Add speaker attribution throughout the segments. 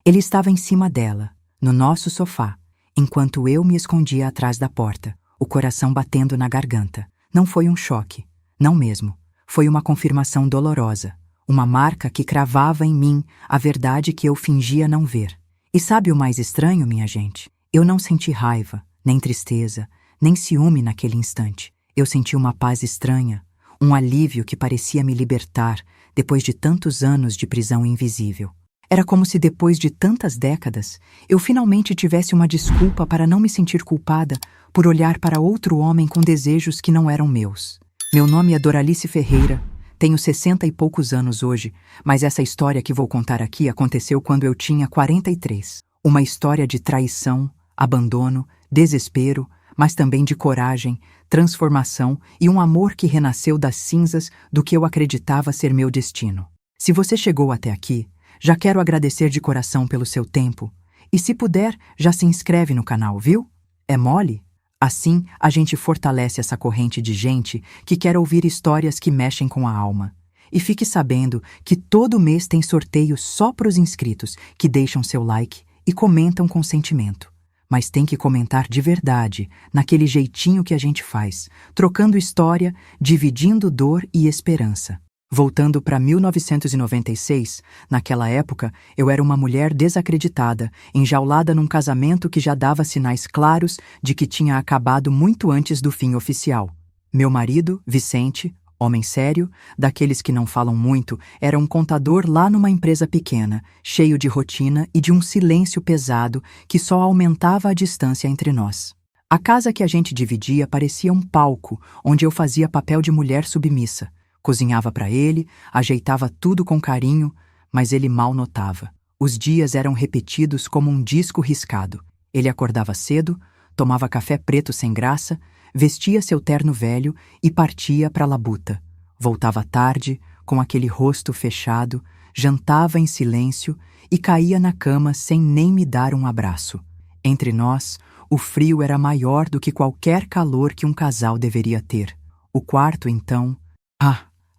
Speaker 1: Ele estava em cima dela, no nosso sofá, enquanto eu me escondia atrás da porta, o coração batendo na garganta. Não foi um choque, não mesmo. Foi uma confirmação dolorosa, uma marca que cravava em mim a verdade que eu fingia não ver. E sabe o mais estranho, minha gente? Eu não senti raiva, nem tristeza, nem ciúme naquele instante. Eu senti uma paz estranha, um alívio que parecia me libertar depois de tantos anos de prisão invisível. Era como se depois de tantas décadas, eu finalmente tivesse uma desculpa para não me sentir culpada por olhar para outro homem com desejos que não eram meus. Meu nome é Doralice Ferreira, tenho 60 e poucos anos hoje, mas essa história que vou contar aqui aconteceu quando eu tinha 43. Uma história de traição, abandono, desespero, mas também de coragem, transformação e um amor que renasceu das cinzas do que eu acreditava ser meu destino. Se você chegou até aqui, já quero agradecer de coração pelo seu tempo. E se puder, já se inscreve no canal, viu? É mole? Assim, a gente fortalece essa corrente de gente que quer ouvir histórias que mexem com a alma. E fique sabendo que todo mês tem sorteio só para os inscritos que deixam seu like e comentam com sentimento. Mas tem que comentar de verdade, naquele jeitinho que a gente faz, trocando história, dividindo dor e esperança. Voltando para 1996, naquela época eu era uma mulher desacreditada, enjaulada num casamento que já dava sinais claros de que tinha acabado muito antes do fim oficial. Meu marido, Vicente, homem sério, daqueles que não falam muito, era um contador lá numa empresa pequena, cheio de rotina e de um silêncio pesado que só aumentava a distância entre nós. A casa que a gente dividia parecia um palco onde eu fazia papel de mulher submissa. Cozinhava para ele, ajeitava tudo com carinho, mas ele mal notava. Os dias eram repetidos como um disco riscado. Ele acordava cedo, tomava café preto sem graça, vestia seu terno velho e partia para a labuta. Voltava tarde, com aquele rosto fechado, jantava em silêncio e caía na cama sem nem me dar um abraço. Entre nós, o frio era maior do que qualquer calor que um casal deveria ter. O quarto, então...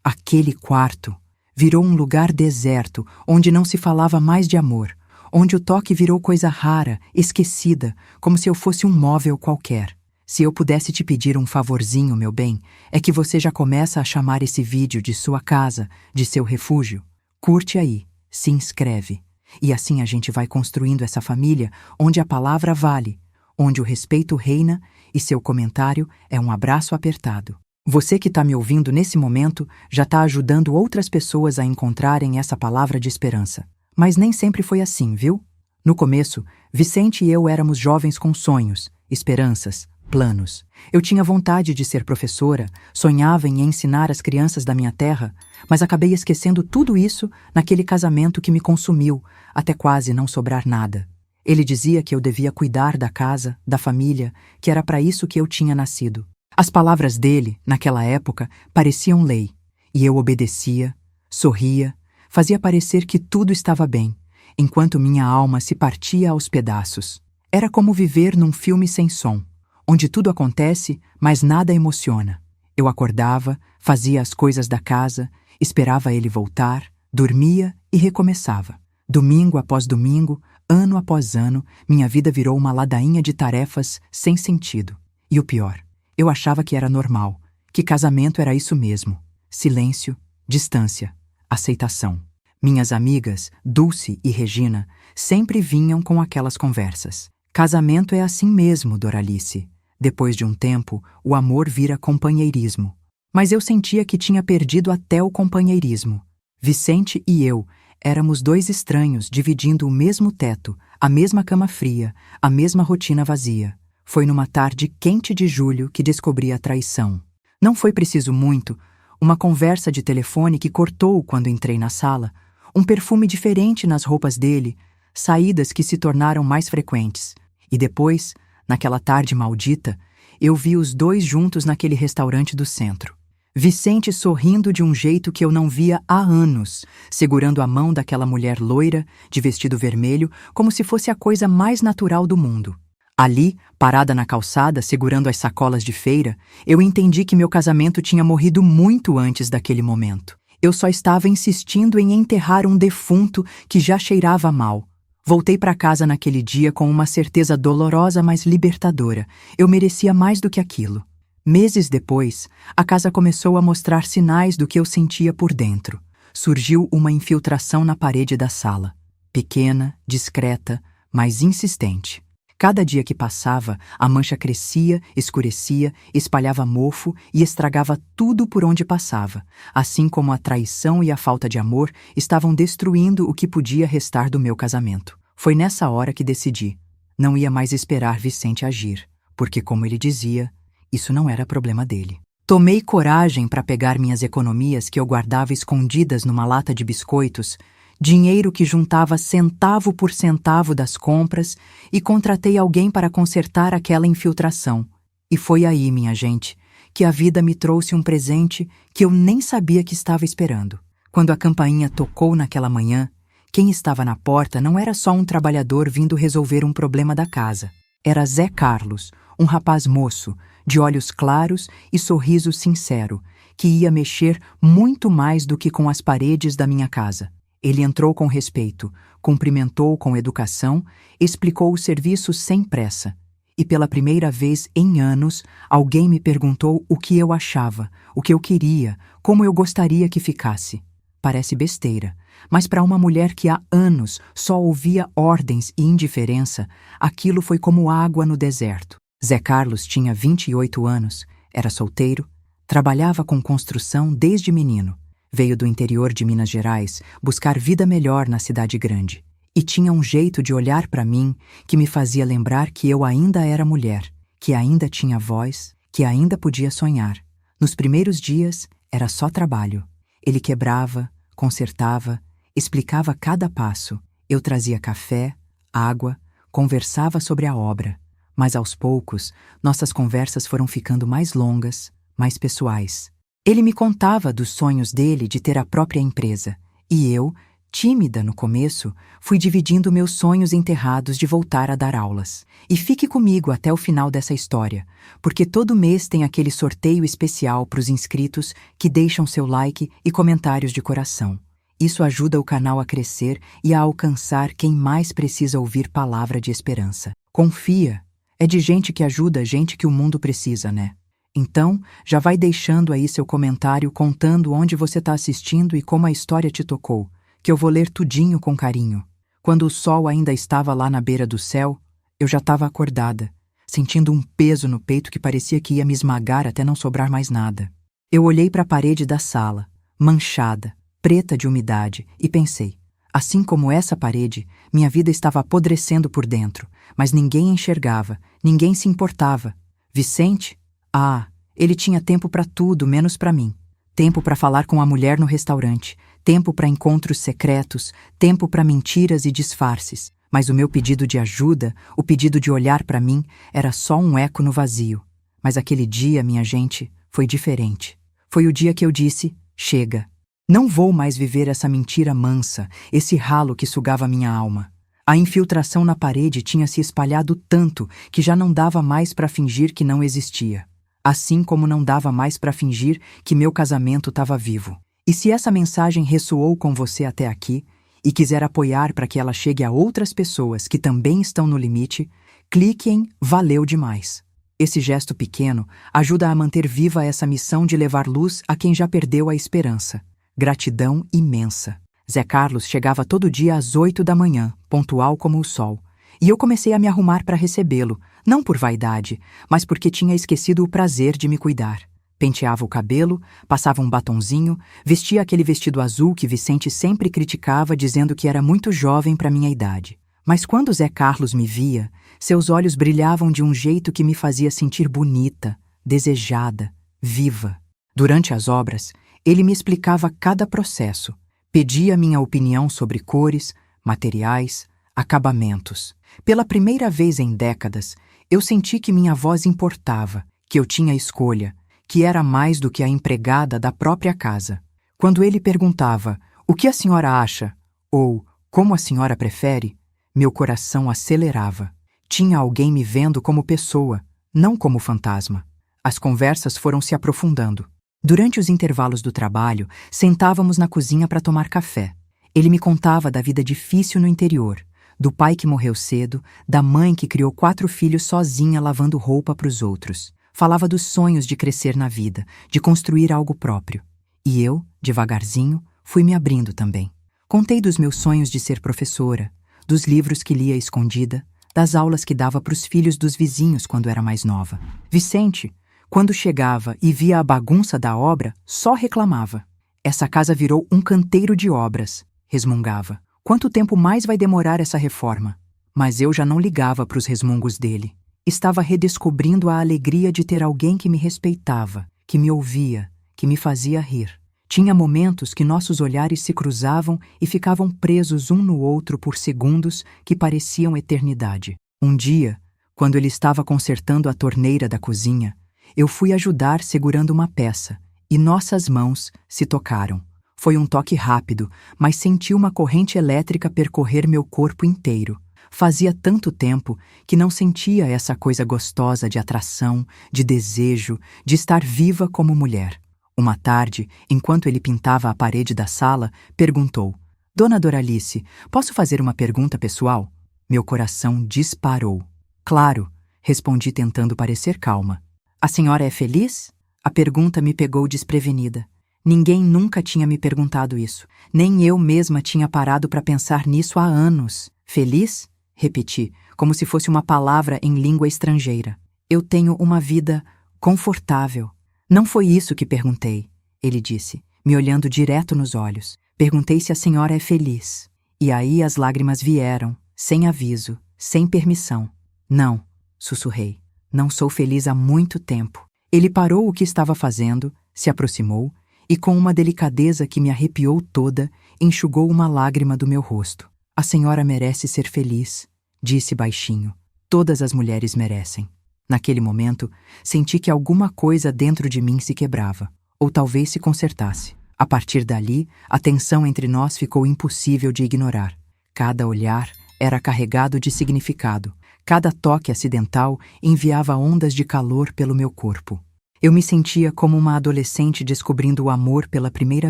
Speaker 1: aquele quarto virou um lugar deserto, onde não se falava mais de amor, onde o toque virou coisa rara, esquecida, como se eu fosse um móvel qualquer. Se eu pudesse te pedir um favorzinho, meu bem, é que você já começa a chamar esse vídeo de sua casa, de seu refúgio. Curte aí, se inscreve. E assim a gente vai construindo essa família onde a palavra vale, onde o respeito reina e seu comentário é um abraço apertado. Você que está me ouvindo nesse momento já está ajudando outras pessoas a encontrarem essa palavra de esperança. Mas nem sempre foi assim, viu? No começo, Vicente e eu éramos jovens com sonhos, esperanças, planos. Eu tinha vontade de ser professora, sonhava em ensinar as crianças da minha terra, mas acabei esquecendo tudo isso naquele casamento que me consumiu, até quase não sobrar nada. Ele dizia que eu devia cuidar da casa, da família, que era para isso que eu tinha nascido. As palavras dele, naquela época, pareciam lei, e eu obedecia, sorria, fazia parecer que tudo estava bem, enquanto minha alma se partia aos pedaços. Era como viver num filme sem som, onde tudo acontece, mas nada emociona. Eu acordava, fazia as coisas da casa, esperava ele voltar, dormia e recomeçava. Domingo após domingo, ano após ano, minha vida virou uma ladainha de tarefas sem sentido. E o pior, eu achava que era normal, que casamento era isso mesmo. Silêncio, distância, aceitação. Minhas amigas, Dulce e Regina, sempre vinham com aquelas conversas. Casamento é assim mesmo, Doralice. Depois de um tempo, o amor vira companheirismo. Mas eu sentia que tinha perdido até o companheirismo. Vicente e eu éramos dois estranhos dividindo o mesmo teto, a mesma cama fria, a mesma rotina vazia. Foi numa tarde quente de julho que descobri a traição. Não foi preciso muito, uma conversa de telefone que cortou quando entrei na sala, um perfume diferente nas roupas dele, saídas que se tornaram mais frequentes. E depois, naquela tarde maldita, eu vi os dois juntos naquele restaurante do centro. Vicente sorrindo de um jeito que eu não via há anos, segurando a mão daquela mulher loira, de vestido vermelho, como se fosse a coisa mais natural do mundo. Ali, parada na calçada, segurando as sacolas de feira, eu entendi que meu casamento tinha morrido muito antes daquele momento. Eu só estava insistindo em enterrar um defunto que já cheirava mal. Voltei para casa naquele dia com uma certeza dolorosa, mas libertadora. Eu merecia mais do que aquilo. Meses depois, a casa começou a mostrar sinais do que eu sentia por dentro. Surgiu uma infiltração na parede da sala. Pequena, discreta, mas insistente. Cada dia que passava, a mancha crescia, escurecia, espalhava mofo e estragava tudo por onde passava, assim como a traição e a falta de amor estavam destruindo o que podia restar do meu casamento. Foi nessa hora que decidi. Não ia mais esperar Vicente agir, porque, como ele dizia, isso não era problema dele. Tomei coragem para pegar minhas economias que eu guardava escondidas numa lata de biscoitos, dinheiro que juntava centavo por centavo das compras, e contratei alguém para consertar aquela infiltração. E foi aí, minha gente, que a vida me trouxe um presente que eu nem sabia que estava esperando. Quando a campainha tocou naquela manhã, quem estava na porta não era só um trabalhador vindo resolver um problema da casa. Era Zé Carlos, um rapaz moço, de olhos claros e sorriso sincero, que ia mexer muito mais do que com as paredes da minha casa. Ele entrou com respeito, cumprimentou com educação, explicou o serviço sem pressa. E pela primeira vez em anos, alguém me perguntou o que eu achava, o que eu queria, como eu gostaria que ficasse. Parece besteira, mas para uma mulher que há anos só ouvia ordens e indiferença, aquilo foi como água no deserto. Zé Carlos tinha 28 anos, era solteiro, trabalhava com construção desde menino. Veio do interior de Minas Gerais buscar vida melhor na cidade grande. E tinha um jeito de olhar para mim que me fazia lembrar que eu ainda era mulher, que ainda tinha voz, que ainda podia sonhar. Nos primeiros dias, era só trabalho. Ele quebrava, consertava, explicava cada passo. Eu trazia café, água, conversava sobre a obra. Mas aos poucos, nossas conversas foram ficando mais longas, mais pessoais. Ele me contava dos sonhos dele de ter a própria empresa, e eu, tímida no começo, fui dividindo meus sonhos enterrados de voltar a dar aulas. E fique comigo até o final dessa história, porque todo mês tem aquele sorteio especial para os inscritos que deixam seu like e comentários de coração. Isso ajuda o canal a crescer e a alcançar quem mais precisa ouvir palavra de esperança. Confia, é de gente que ajuda gente que o mundo precisa, né? Então, já vai deixando aí seu comentário contando onde você está assistindo e como a história te tocou, que eu vou ler tudinho com carinho. Quando o sol ainda estava lá na beira do céu, eu já estava acordada, sentindo um peso no peito que parecia que ia me esmagar até não sobrar mais nada. Eu olhei para a parede da sala, manchada, preta de umidade, e pensei, assim como essa parede, minha vida estava apodrecendo por dentro, mas ninguém enxergava, ninguém se importava. Vicente? Ah, ele tinha tempo para tudo, menos para mim. Tempo para falar com a mulher no restaurante, tempo para encontros secretos, tempo para mentiras e disfarces. Mas o meu pedido de ajuda, o pedido de olhar para mim, era só um eco no vazio. Mas aquele dia, minha gente, foi diferente. Foi o dia que eu disse, chega. Não vou mais viver essa mentira mansa, esse ralo que sugava minha alma. A infiltração na parede tinha se espalhado tanto que já não dava mais para fingir que não existia. Assim como não dava mais para fingir que meu casamento estava vivo. E se essa mensagem ressoou com você até aqui e quiser apoiar para que ela chegue a outras pessoas que também estão no limite, clique em Valeu Demais. Esse gesto pequeno ajuda a manter viva essa missão de levar luz a quem já perdeu a esperança. Gratidão imensa. Zé Carlos chegava todo dia às 8 da manhã, pontual como o sol. E eu comecei a me arrumar para recebê-lo, não por vaidade, mas porque tinha esquecido o prazer de me cuidar. Penteava o cabelo, passava um batonzinho, vestia aquele vestido azul que Vicente sempre criticava, dizendo que era muito jovem para minha idade. Mas quando Zé Carlos me via, seus olhos brilhavam de um jeito que me fazia sentir bonita, desejada, viva. Durante as obras, ele me explicava cada processo, pedia minha opinião sobre cores, materiais, acabamentos. Pela primeira vez em décadas, eu senti que minha voz importava, que eu tinha escolha, que era mais do que a empregada da própria casa. Quando ele perguntava, o que a senhora acha? Ou, como a senhora prefere? Meu coração acelerava. Tinha alguém me vendo como pessoa, não como fantasma. As conversas foram se aprofundando. Durante os intervalos do trabalho, sentávamos na cozinha para tomar café. Ele me contava da vida difícil no interior, do pai que morreu cedo, da mãe que criou 4 filhos sozinha lavando roupa para os outros. Falava dos sonhos de crescer na vida, de construir algo próprio. E eu, devagarzinho, fui me abrindo também. Contei dos meus sonhos de ser professora, dos livros que lia escondida, das aulas que dava para os filhos dos vizinhos quando era mais nova. Vicente, quando chegava e via a bagunça da obra, só reclamava. Essa casa virou um canteiro de obras, resmungava. Quanto tempo mais vai demorar essa reforma? Mas eu já não ligava para os resmungos dele. Estava redescobrindo a alegria de ter alguém que me respeitava, que me ouvia, que me fazia rir. Tinha momentos que nossos olhares se cruzavam e ficavam presos um no outro por segundos que pareciam eternidade. Um dia, quando ele estava consertando a torneira da cozinha, eu fui ajudar segurando uma peça, e nossas mãos se tocaram. Foi um toque rápido, mas senti uma corrente elétrica percorrer meu corpo inteiro. Fazia tanto tempo que não sentia essa coisa gostosa de atração, de desejo, de estar viva como mulher. Uma tarde, enquanto ele pintava a parede da sala, perguntou: Dona Doralice, posso fazer uma pergunta pessoal? Meu coração disparou. Claro, respondi tentando parecer calma. A senhora é feliz? A pergunta me pegou desprevenida. Ninguém nunca tinha me perguntado isso. Nem eu mesma tinha parado para pensar nisso há anos. Feliz? Repeti, como se fosse uma palavra em língua estrangeira. Eu tenho uma vida confortável. Não foi isso que perguntei, ele disse, me olhando direto nos olhos. Perguntei se a senhora é feliz. E aí as lágrimas vieram, sem aviso, sem permissão. Não, sussurrei. Não sou feliz há muito tempo. Ele parou o que estava fazendo, se aproximou e, com uma delicadeza que me arrepiou toda, enxugou uma lágrima do meu rosto. A senhora merece ser feliz, disse baixinho. Todas as mulheres merecem. Naquele momento, senti que alguma coisa dentro de mim se quebrava, ou talvez se consertasse. A partir dali, a tensão entre nós ficou impossível de ignorar. Cada olhar era carregado de significado. Cada toque acidental enviava ondas de calor pelo meu corpo. Eu me sentia como uma adolescente descobrindo o amor pela primeira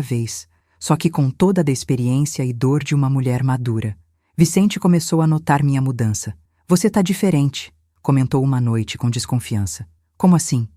Speaker 1: vez, só que com toda a experiência e dor de uma mulher madura. Vicente começou a notar minha mudança. Você tá diferente, comentou uma noite com desconfiança. Como assim?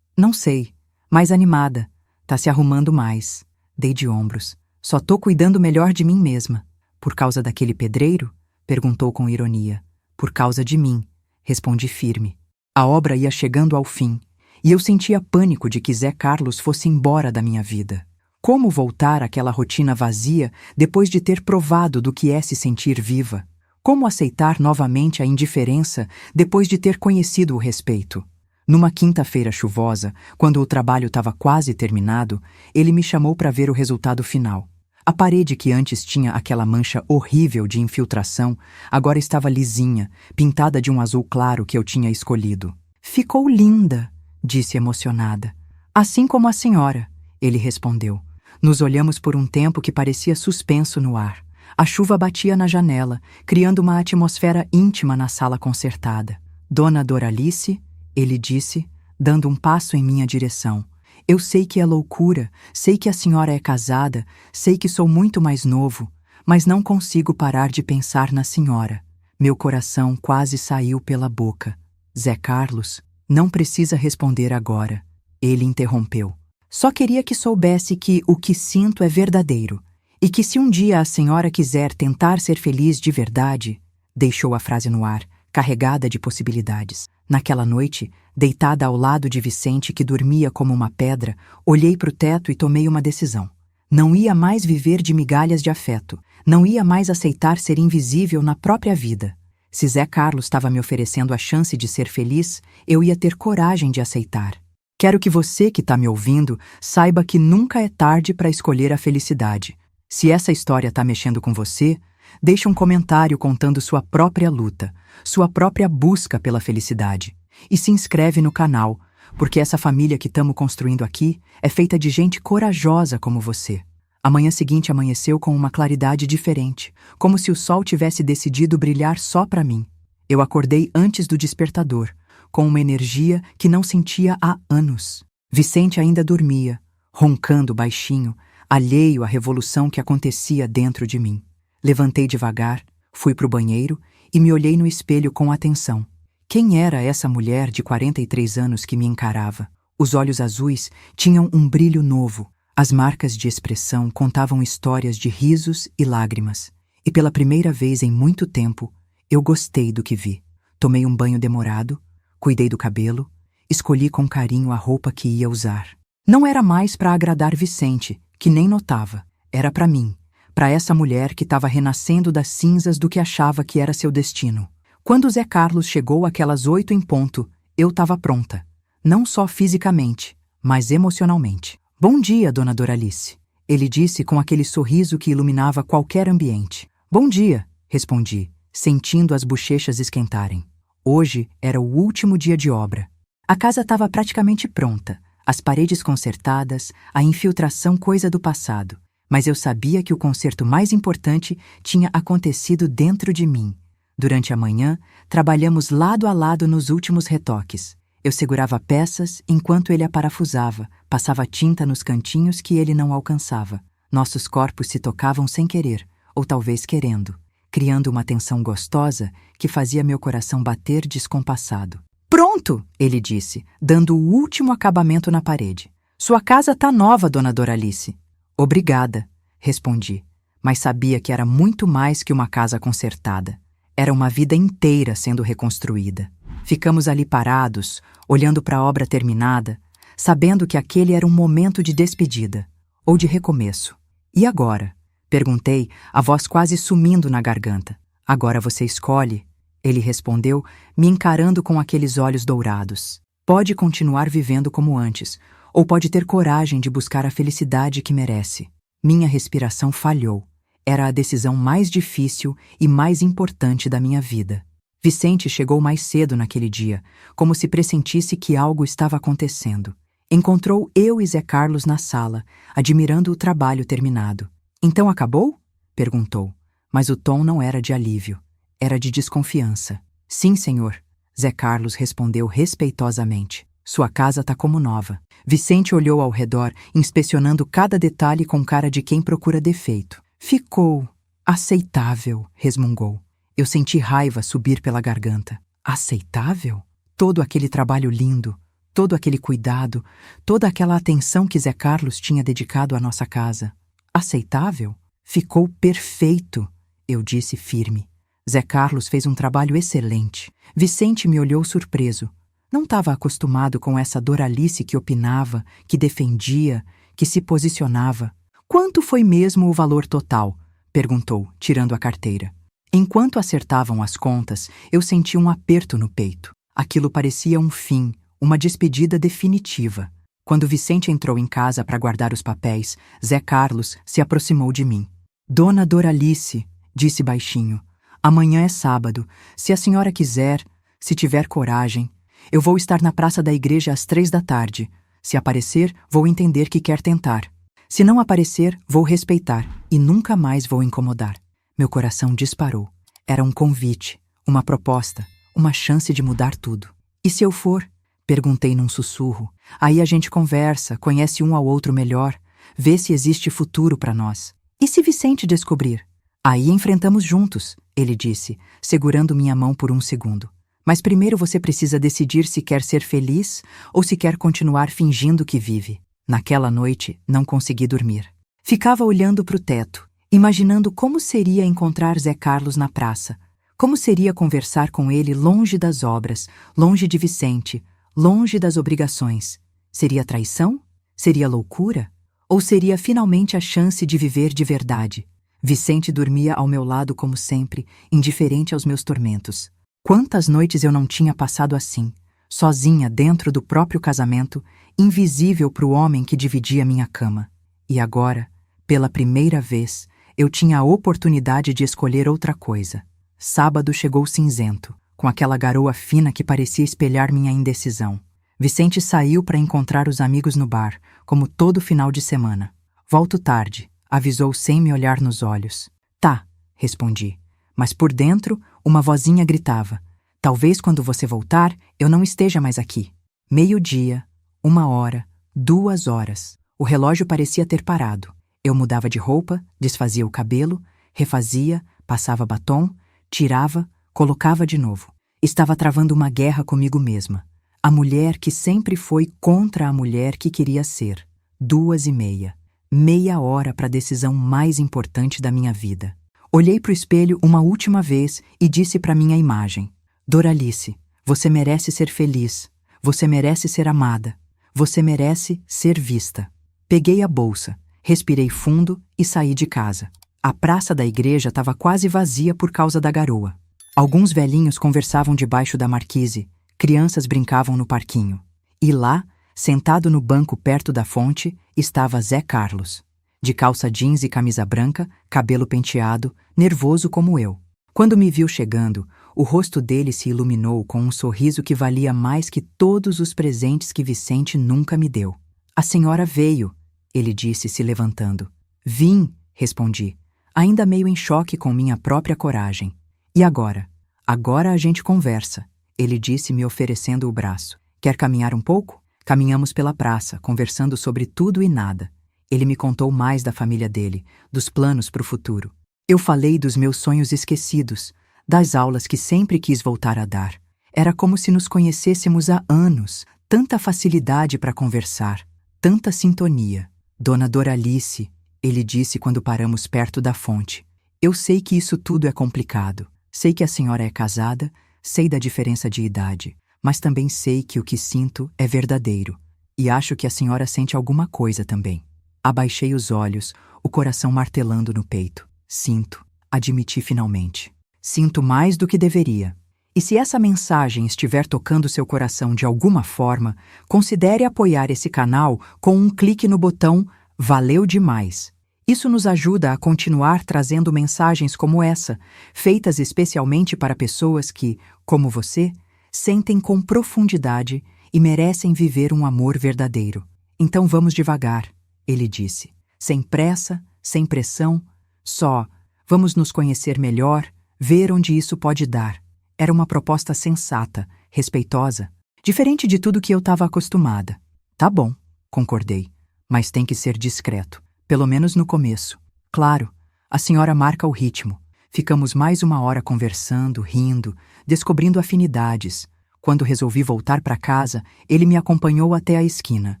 Speaker 1: Não sei. Mais animada. Tá se arrumando mais. Dei de ombros. Só tô cuidando melhor de mim mesma. Por causa daquele pedreiro? Perguntou com ironia. Por causa de mim, respondi firme. A obra ia chegando ao fim, e eu sentia pânico de que Zé Carlos fosse embora da minha vida. Como voltar àquela rotina vazia depois de ter provado do que é se sentir viva? Como aceitar novamente a indiferença depois de ter conhecido o respeito? Numa quinta-feira chuvosa, quando o trabalho estava quase terminado, ele me chamou para ver o resultado final. A parede que antes tinha aquela mancha horrível de infiltração, agora estava lisinha, pintada de um azul claro que eu tinha escolhido. Ficou linda, disse emocionada. Assim como a senhora, ele respondeu. Nos olhamos por um tempo que parecia suspenso no ar. A chuva batia na janela, criando uma atmosfera íntima na sala consertada. Dona Doralice, ele disse, dando um passo em minha direção. Eu sei que é loucura, sei que a senhora é casada, sei que sou muito mais novo, mas não consigo parar de pensar na senhora. Meu coração quase saiu pela boca. Zé Carlos, não precisa responder agora. Ele interrompeu. Só queria que soubesse que o que sinto é verdadeiro, e que se um dia a senhora quiser tentar ser feliz de verdade, deixou a frase no ar, carregada de possibilidades. Naquela noite, deitada ao lado de Vicente, que dormia como uma pedra, olhei para o teto e tomei uma decisão. Não ia mais viver de migalhas de afeto. Não ia mais aceitar ser invisível na própria vida. Se Zé Carlos estava me oferecendo a chance de ser feliz, eu ia ter coragem de aceitar. Quero que você que está me ouvindo saiba que nunca é tarde para escolher a felicidade. Se essa história está mexendo com você, deixe um comentário contando sua própria luta, sua própria busca pela felicidade. E se inscreve no canal, porque essa família que estamos construindo aqui é feita de gente corajosa como você. A manhã seguinte amanheceu com uma claridade diferente, como se o sol tivesse decidido brilhar só para mim. Eu acordei antes do despertador, com uma energia que não sentia há anos. Vicente ainda dormia, roncando baixinho, alheio à revolução que acontecia dentro de mim. Levantei devagar, Fui para o banheiro e me olhei no espelho com atenção. Quem era essa mulher de 43 anos que me encarava? Os olhos azuis tinham um brilho novo. As marcas de expressão contavam histórias de risos e lágrimas. E pela primeira vez em muito tempo, eu gostei do que vi. Tomei um banho demorado, cuidei do cabelo, escolhi com carinho a roupa que ia usar. Não era mais para agradar Vicente, que nem notava. Era para mim, para essa mulher que estava renascendo das cinzas do que achava que era seu destino. Quando Zé Carlos chegou àquelas 8 em ponto, eu estava pronta. Não só fisicamente, mas emocionalmente. Bom dia, dona Doralice. Ele disse com aquele sorriso que iluminava qualquer ambiente. Bom dia, respondi, sentindo as bochechas esquentarem. Hoje era o último dia de obra. A casa estava praticamente pronta, as paredes consertadas, a infiltração coisa do passado. Mas eu sabia que o conserto mais importante tinha acontecido dentro de mim. Durante a manhã, trabalhamos lado a lado nos últimos retoques. Eu segurava peças enquanto ele a parafusava, passava tinta nos cantinhos que ele não alcançava. Nossos corpos se tocavam sem querer, ou talvez querendo, criando uma tensão gostosa que fazia meu coração bater descompassado. Pronto, ele disse, dando o último acabamento na parede. Sua casa tá nova, dona Doralice. Obrigada, respondi, mas sabia que era muito mais que uma casa consertada. Era uma vida inteira sendo reconstruída. Ficamos ali parados, olhando para a obra terminada, sabendo que aquele era um momento de despedida, ou de recomeço. E agora? Perguntei, a voz quase sumindo na garganta. Agora você escolhe, ele respondeu, me encarando com aqueles olhos dourados. Pode continuar vivendo como antes, ou pode ter coragem de buscar a felicidade que merece. Minha respiração falhou. Era a decisão mais difícil e mais importante da minha vida. Vicente chegou mais cedo naquele dia, como se pressentisse que algo estava acontecendo. Encontrou eu e Zé Carlos na sala, admirando o trabalho terminado. Então acabou? Perguntou, mas o tom não era de alívio, era de desconfiança. Sim, senhor, Zé Carlos respondeu respeitosamente. Sua casa tá como nova. Vicente olhou ao redor, inspecionando cada detalhe com cara de quem procura defeito. Ficou aceitável, resmungou. Eu senti raiva subir pela garganta. Aceitável? Todo aquele trabalho lindo, todo aquele cuidado, toda aquela atenção que Zé Carlos tinha dedicado à nossa casa. Aceitável? Ficou perfeito, eu disse firme. Zé Carlos fez um trabalho excelente. Vicente me olhou surpreso. Não estava acostumado com essa Doralice que opinava, que defendia, que se posicionava. Quanto foi mesmo o valor total? Perguntou, tirando a carteira. Enquanto acertavam as contas, eu senti um aperto no peito. Aquilo parecia um fim, uma despedida definitiva. Quando Vicente entrou em casa para guardar os papéis, Zé Carlos se aproximou de mim. Dona Doralice, disse baixinho, amanhã é sábado. Se a senhora quiser, se tiver coragem, eu vou estar na praça da igreja às 3 da tarde. Se aparecer, vou entender que quer tentar. Se não aparecer, vou respeitar e nunca mais vou incomodar. Meu coração disparou. Era um convite, uma proposta, uma chance de mudar tudo. E se eu for? Perguntei num sussurro. Aí a gente conversa, conhece um ao outro melhor, vê se existe futuro para nós. E se Vicente descobrir? Aí enfrentamos juntos, ele disse, segurando minha mão por um segundo. Mas primeiro você precisa decidir se quer ser feliz ou se quer continuar fingindo que vive. Naquela noite, não consegui dormir. Ficava olhando para o teto, imaginando como seria encontrar Zé Carlos na praça, como seria conversar com ele longe das obras, longe de Vicente, longe das obrigações. Seria traição? Seria loucura? Ou seria finalmente a chance de viver de verdade? Vicente dormia ao meu lado como sempre, indiferente aos meus tormentos. Quantas noites eu não tinha passado assim, sozinha dentro do próprio casamento, invisível para o homem que dividia minha cama. E agora, pela primeira vez, eu tinha a oportunidade de escolher outra coisa. Sábado chegou cinzento, com aquela garoa fina que parecia espelhar minha indecisão. Vicente saiu para encontrar os amigos no bar, como todo final de semana. Volto tarde, avisou sem me olhar nos olhos. Tá, respondi. Mas por dentro, uma vozinha gritava. Talvez quando você voltar, eu não esteja mais aqui. 12:00, 1 hora, 2 horas. O relógio parecia ter parado. Eu mudava de roupa, desfazia o cabelo, refazia, passava batom, Tirava, colocava de novo. Estava travando uma guerra comigo mesma. A mulher que sempre foi contra a mulher que queria ser. 2h30. Meia hora para a decisão mais importante da minha vida. Olhei para o espelho uma última vez e disse para minha imagem: Doralice, você merece ser feliz. Você merece ser amada. Você merece ser vista. Peguei a bolsa, respirei fundo e saí de casa. A praça da igreja estava quase vazia por causa da garoa. Alguns velhinhos conversavam debaixo da marquise, crianças brincavam no parquinho. E lá, sentado no banco perto da fonte, estava Zé Carlos. De calça jeans e camisa branca, cabelo penteado, nervoso como eu. Quando me viu chegando, o rosto dele se iluminou com um sorriso que valia mais que todos os presentes que Vicente nunca me deu. A senhora veio, ele disse se levantando. Vim, respondi, ainda meio em choque com minha própria coragem. E agora? Agora a gente conversa, ele disse me oferecendo o braço. Quer caminhar um pouco? Caminhamos pela praça, conversando sobre tudo e nada. Ele me contou mais da família dele, dos planos para o futuro. Eu falei dos meus sonhos esquecidos, das aulas que sempre quis voltar a dar. Era como se nos conhecêssemos há anos, tanta facilidade para conversar, tanta sintonia. Dona Doralice, ele disse quando paramos perto da fonte. Eu sei que isso tudo é complicado. Sei que a senhora é casada, sei da diferença de idade, mas também sei que o que sinto é verdadeiro. E acho que a senhora sente alguma coisa também. Abaixei os olhos, o coração martelando no peito. Sinto, admiti finalmente. Sinto mais do que deveria. E se essa mensagem estiver tocando seu coração de alguma forma, considere apoiar esse canal com um clique no botão Valeu demais. Isso nos ajuda a continuar trazendo mensagens como essa, feitas especialmente para pessoas que, como você, sentem com profundidade e merecem viver um amor verdadeiro. Então vamos devagar, ele disse. Sem pressa, sem pressão, só vamos nos conhecer melhor, ver onde isso pode dar. Era uma proposta sensata, respeitosa, diferente de tudo que eu estava acostumada. Tá bom, concordei, mas tem que ser discreto, pelo menos no começo. Claro, a senhora marca o ritmo. Ficamos mais uma hora conversando, rindo, descobrindo afinidades. Quando resolvi voltar para casa, ele me acompanhou até a esquina.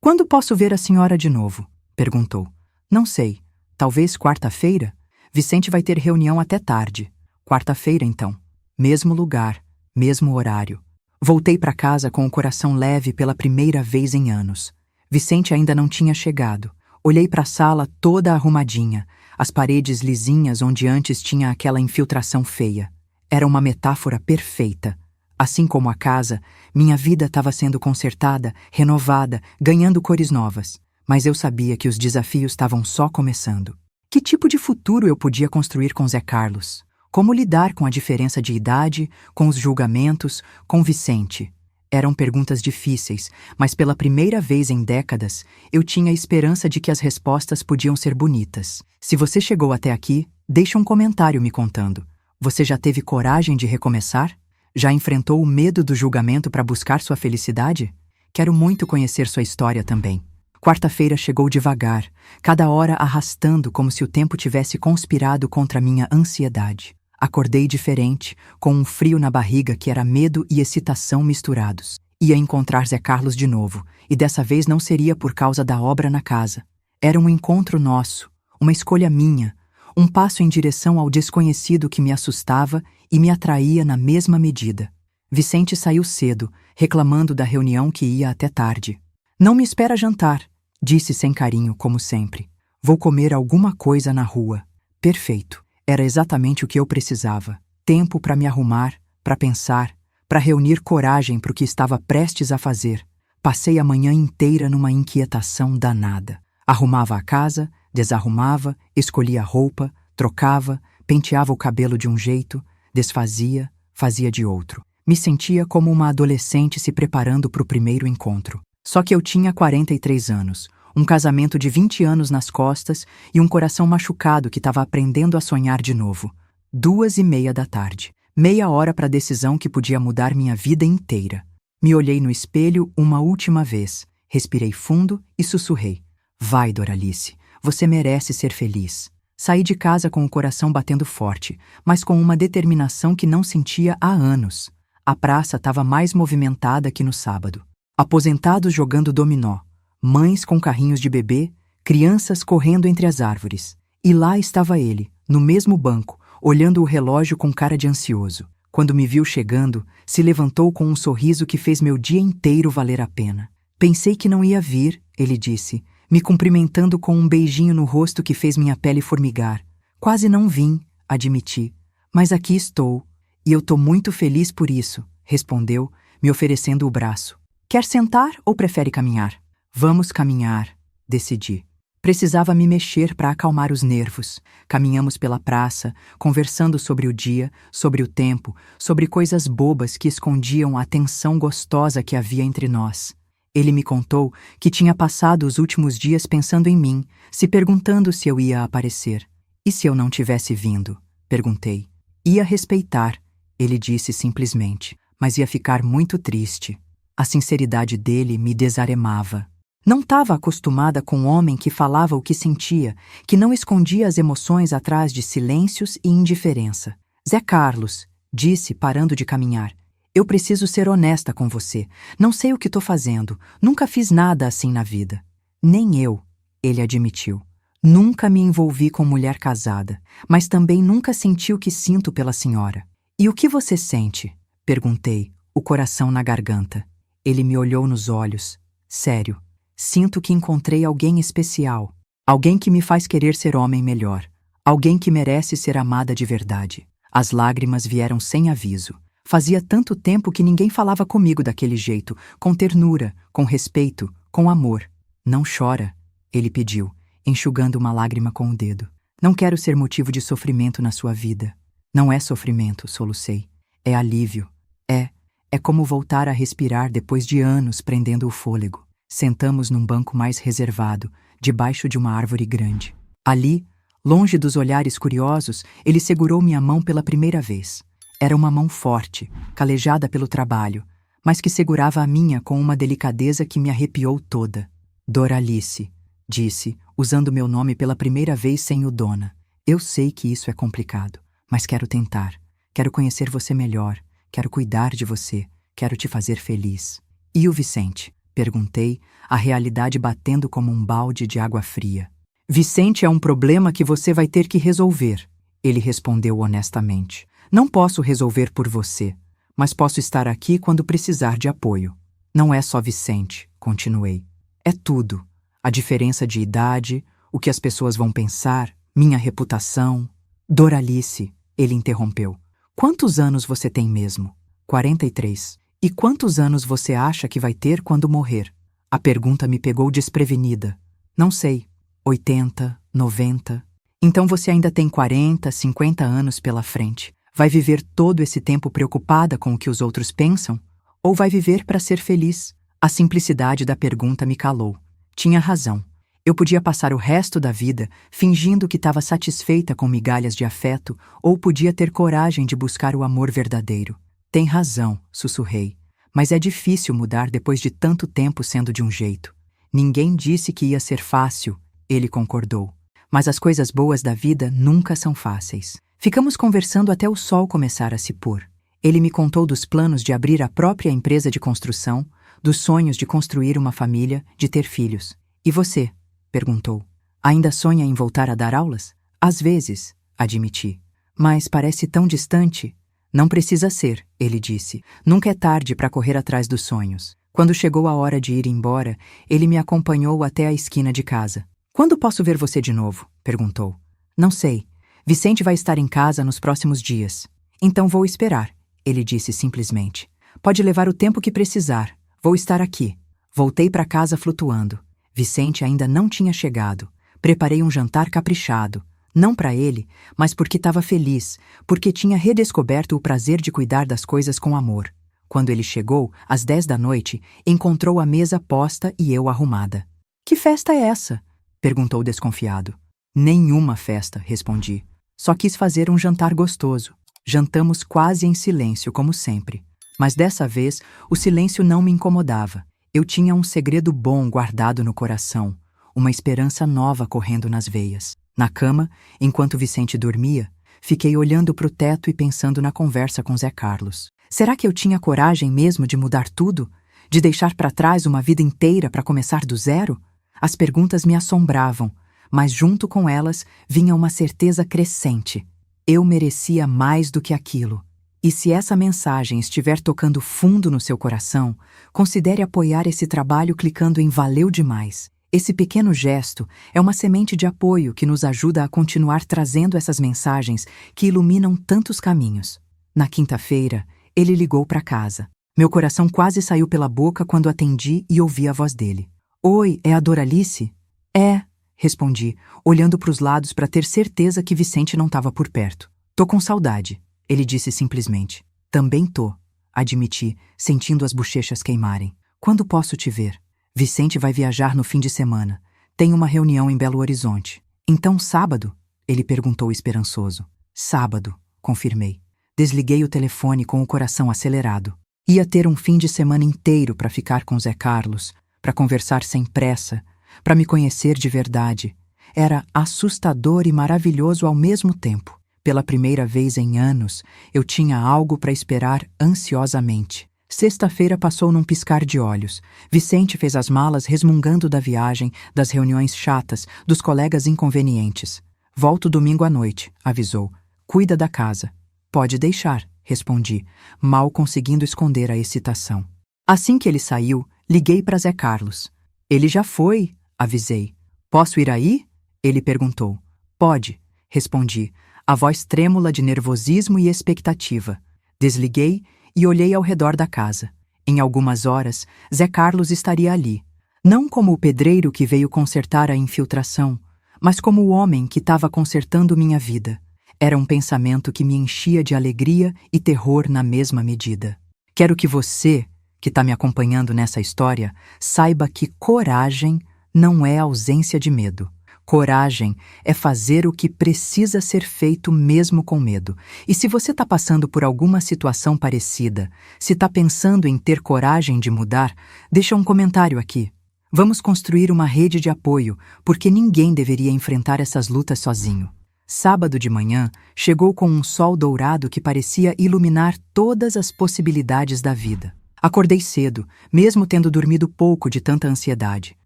Speaker 1: Quando posso ver a senhora de novo? Perguntou. Não sei. Talvez quarta-feira? Vicente vai ter reunião até tarde. Quarta-feira, então. Mesmo lugar, mesmo horário. Voltei para casa com o coração leve pela primeira vez em anos. Vicente ainda não tinha chegado. Olhei para a sala toda arrumadinha, as paredes lisinhas onde antes tinha aquela infiltração feia. Era uma metáfora perfeita. Assim como a casa, minha vida estava sendo consertada, renovada, ganhando cores novas. Mas eu sabia que os desafios estavam só começando. Que tipo de futuro eu podia construir com Zé Carlos? Como lidar com a diferença de idade, com os julgamentos, com Vicente? Eram perguntas difíceis, mas pela primeira vez em décadas, eu tinha a esperança de que as respostas podiam ser bonitas. Se você chegou até aqui, deixe um comentário me contando. Você já teve coragem de recomeçar? Já enfrentou o medo do julgamento para buscar sua felicidade? Quero muito conhecer sua história também. Quarta-feira chegou devagar, cada hora arrastando como se o tempo tivesse conspirado contra minha ansiedade. Acordei diferente, com um frio na barriga que era medo e excitação misturados. Ia encontrar Zé Carlos de novo, e dessa vez não seria por causa da obra na casa. Era um encontro nosso, uma escolha minha, um passo em direção ao desconhecido que me assustava e me atraía na mesma medida. Vicente saiu cedo, reclamando da reunião que ia até tarde. Não me espera jantar, disse sem carinho, como sempre. Vou comer alguma coisa na rua. Perfeito. Era exatamente o que eu precisava. Tempo para me arrumar, para pensar, para reunir coragem para o que estava prestes a fazer. Passei a manhã inteira numa inquietação danada. Arrumava a casa, desarrumava, escolhia a roupa, trocava, penteava o cabelo de um jeito, desfazia, fazia de outro. Me sentia como uma adolescente se preparando para o primeiro encontro. Só que eu tinha 43 anos, um casamento de 20 anos nas costas e um coração machucado que estava aprendendo a sonhar de novo. 2h30 da tarde. Meia hora para a decisão que podia mudar minha vida inteira. Me olhei no espelho uma última vez, respirei fundo e sussurrei. Vai, Doralice, você merece ser feliz. Saí de casa com o coração batendo forte, mas com uma determinação que não sentia há anos. A praça estava mais movimentada que no sábado. Aposentados jogando dominó, mães com carrinhos de bebê, crianças correndo entre as árvores. E lá estava ele, no mesmo banco, olhando o relógio com cara de ansioso. Quando me viu chegando, se levantou com um sorriso que fez meu dia inteiro valer a pena. Pensei que não ia vir, ele disse, me cumprimentando com um beijinho no rosto que fez minha pele formigar. Quase não vim, admiti. Mas aqui estou. E eu tô muito feliz por isso, respondeu, me oferecendo o braço. Quer sentar ou prefere caminhar? Vamos caminhar, decidi. Precisava me mexer para acalmar os nervos. Caminhamos pela praça, conversando sobre o dia, sobre o tempo, sobre coisas bobas que escondiam a tensão gostosa que havia entre nós. Ele me contou que tinha passado os últimos dias pensando em mim, se perguntando se eu ia aparecer. E se eu não tivesse vindo? Perguntei. Ia respeitar, ele disse simplesmente, mas ia ficar muito triste. A sinceridade dele me desaremava. Não estava acostumada com um homem que falava o que sentia, que não escondia as emoções atrás de silêncios e indiferença. Zé Carlos, disse, parando de caminhar. Eu preciso ser honesta com você. Não sei o que estou fazendo. Nunca fiz nada assim na vida. Nem eu, ele admitiu. Nunca me envolvi com mulher casada, mas também nunca senti o que sinto pela senhora. E o que você sente? Perguntei, o coração na garganta. Ele me olhou nos olhos. Sério. Sinto que encontrei alguém especial. Alguém que me faz querer ser homem melhor. Alguém que merece ser amada de verdade. As lágrimas vieram sem aviso. Fazia tanto tempo que ninguém falava comigo daquele jeito, com ternura, com respeito, com amor. Não chora, ele pediu, enxugando uma lágrima com o dedo. Não quero ser motivo de sofrimento na sua vida. Não é sofrimento, solucei. É alívio. É como voltar a respirar depois de anos prendendo o fôlego. Sentamos num banco mais reservado, debaixo de uma árvore grande. Ali, longe dos olhares curiosos, ele segurou minha mão pela primeira vez. Era uma mão forte, calejada pelo trabalho, mas que segurava a minha com uma delicadeza que me arrepiou toda. Doralice, disse, usando meu nome pela primeira vez sem o Dona. Eu sei que isso é complicado, mas quero tentar. Quero conhecer você melhor, quero cuidar de você, quero te fazer feliz. E o Vicente? Perguntei, a realidade batendo como um balde de água fria. Vicente é um problema que você vai ter que resolver, ele respondeu honestamente. Não posso resolver por você, mas posso estar aqui quando precisar de apoio. Não é só Vicente, continuei. É tudo. A diferença de idade, o que as pessoas vão pensar, minha reputação. Doralice, ele interrompeu. Quantos anos você tem mesmo? 43. E quantos anos você acha que vai ter quando morrer? A pergunta me pegou desprevenida. Não sei. 80, 90. Então você ainda tem 40, 50 anos pela frente. Vai viver todo esse tempo preocupada com o que os outros pensam? Ou vai viver para ser feliz? A simplicidade da pergunta me calou. Tinha razão. Eu podia passar o resto da vida fingindo que estava satisfeita com migalhas de afeto, ou podia ter coragem de buscar o amor verdadeiro. Tem razão, sussurrei. Mas é difícil mudar depois de tanto tempo sendo de um jeito. Ninguém disse que ia ser fácil, ele concordou. Mas as coisas boas da vida nunca são fáceis. Ficamos conversando até o sol começar a se pôr. Ele me contou dos planos de abrir a própria empresa de construção, dos sonhos de construir uma família, de ter filhos. E você? Perguntou. Ainda sonha em voltar a dar aulas? Às vezes, admiti. Mas parece tão distante. Não precisa ser, ele disse. Nunca é tarde para correr atrás dos sonhos. Quando chegou a hora de ir embora, ele me acompanhou até a esquina de casa. Quando posso ver você de novo? Perguntou. Não sei. Vicente vai estar em casa nos próximos dias. Então vou esperar, ele disse simplesmente. Pode levar o tempo que precisar. Vou estar aqui. Voltei para casa flutuando. Vicente ainda não tinha chegado. Preparei um jantar caprichado. Não para ele, mas porque estava feliz, porque tinha redescoberto o prazer de cuidar das coisas com amor. Quando ele chegou, às 10 da noite, encontrou a mesa posta e eu arrumada. Que festa é essa? Perguntou desconfiado. Nenhuma festa, respondi. Só quis fazer um jantar gostoso. Jantamos quase em silêncio, como sempre. Mas dessa vez, o silêncio não me incomodava. Eu tinha um segredo bom guardado no coração, uma esperança nova correndo nas veias. Na cama, enquanto Vicente dormia, fiquei olhando para o teto e pensando na conversa com Zé Carlos. Será que eu tinha coragem mesmo de mudar tudo? De deixar para trás uma vida inteira para começar do zero? As perguntas me assombravam, mas junto com elas vinha uma certeza crescente. Eu merecia mais do que aquilo. E se essa mensagem estiver tocando fundo no seu coração, considere apoiar esse trabalho clicando em Valeu Demais. Esse pequeno gesto é uma semente de apoio que nos ajuda a continuar trazendo essas mensagens que iluminam tantos caminhos. Na quinta-feira, ele ligou para casa. Meu coração quase saiu pela boca quando atendi e ouvi a voz dele. Oi, é a Doralice? É, respondi, olhando para os lados para ter certeza que Vicente não estava por perto. Tô com saudade, ele disse simplesmente. Também tô, admiti, sentindo as bochechas queimarem. Quando posso te ver? Vicente vai viajar no fim de semana. Tem uma reunião em Belo Horizonte. Então sábado? Ele perguntou esperançoso. Sábado, confirmei. Desliguei o telefone com o coração acelerado. Ia ter um fim de semana inteiro para ficar com Zé Carlos, para conversar sem pressa, para me conhecer de verdade. Era assustador e maravilhoso ao mesmo tempo. Pela primeira vez em anos, eu tinha algo para esperar ansiosamente. Sexta-feira passou num piscar de olhos. Vicente fez as malas resmungando da viagem, das reuniões chatas, dos colegas inconvenientes. Volto domingo à noite, avisou. Cuida da casa. Pode deixar, respondi, mal conseguindo esconder a excitação. Assim que ele saiu, liguei para Zé Carlos. Ele já foi, avisei. Posso ir aí? Ele perguntou. Pode, respondi, a voz trêmula de nervosismo e expectativa. Desliguei e olhei ao redor da casa. Em algumas horas, Zé Carlos estaria ali. Não como o pedreiro que veio consertar a infiltração, mas como o homem que estava consertando minha vida. Era um pensamento que me enchia de alegria e terror na mesma medida. Quero que você, que está me acompanhando nessa história, saiba que coragem não é ausência de medo. Coragem é fazer o que precisa ser feito mesmo com medo. E se você está passando por alguma situação parecida, se está pensando em ter coragem de mudar, deixa um comentário aqui. Vamos construir uma rede de apoio, porque ninguém deveria enfrentar essas lutas sozinho. Sábado de manhã, chegou com um sol dourado que parecia iluminar todas as possibilidades da vida. Acordei cedo, mesmo tendo dormido pouco de tanta ansiedade.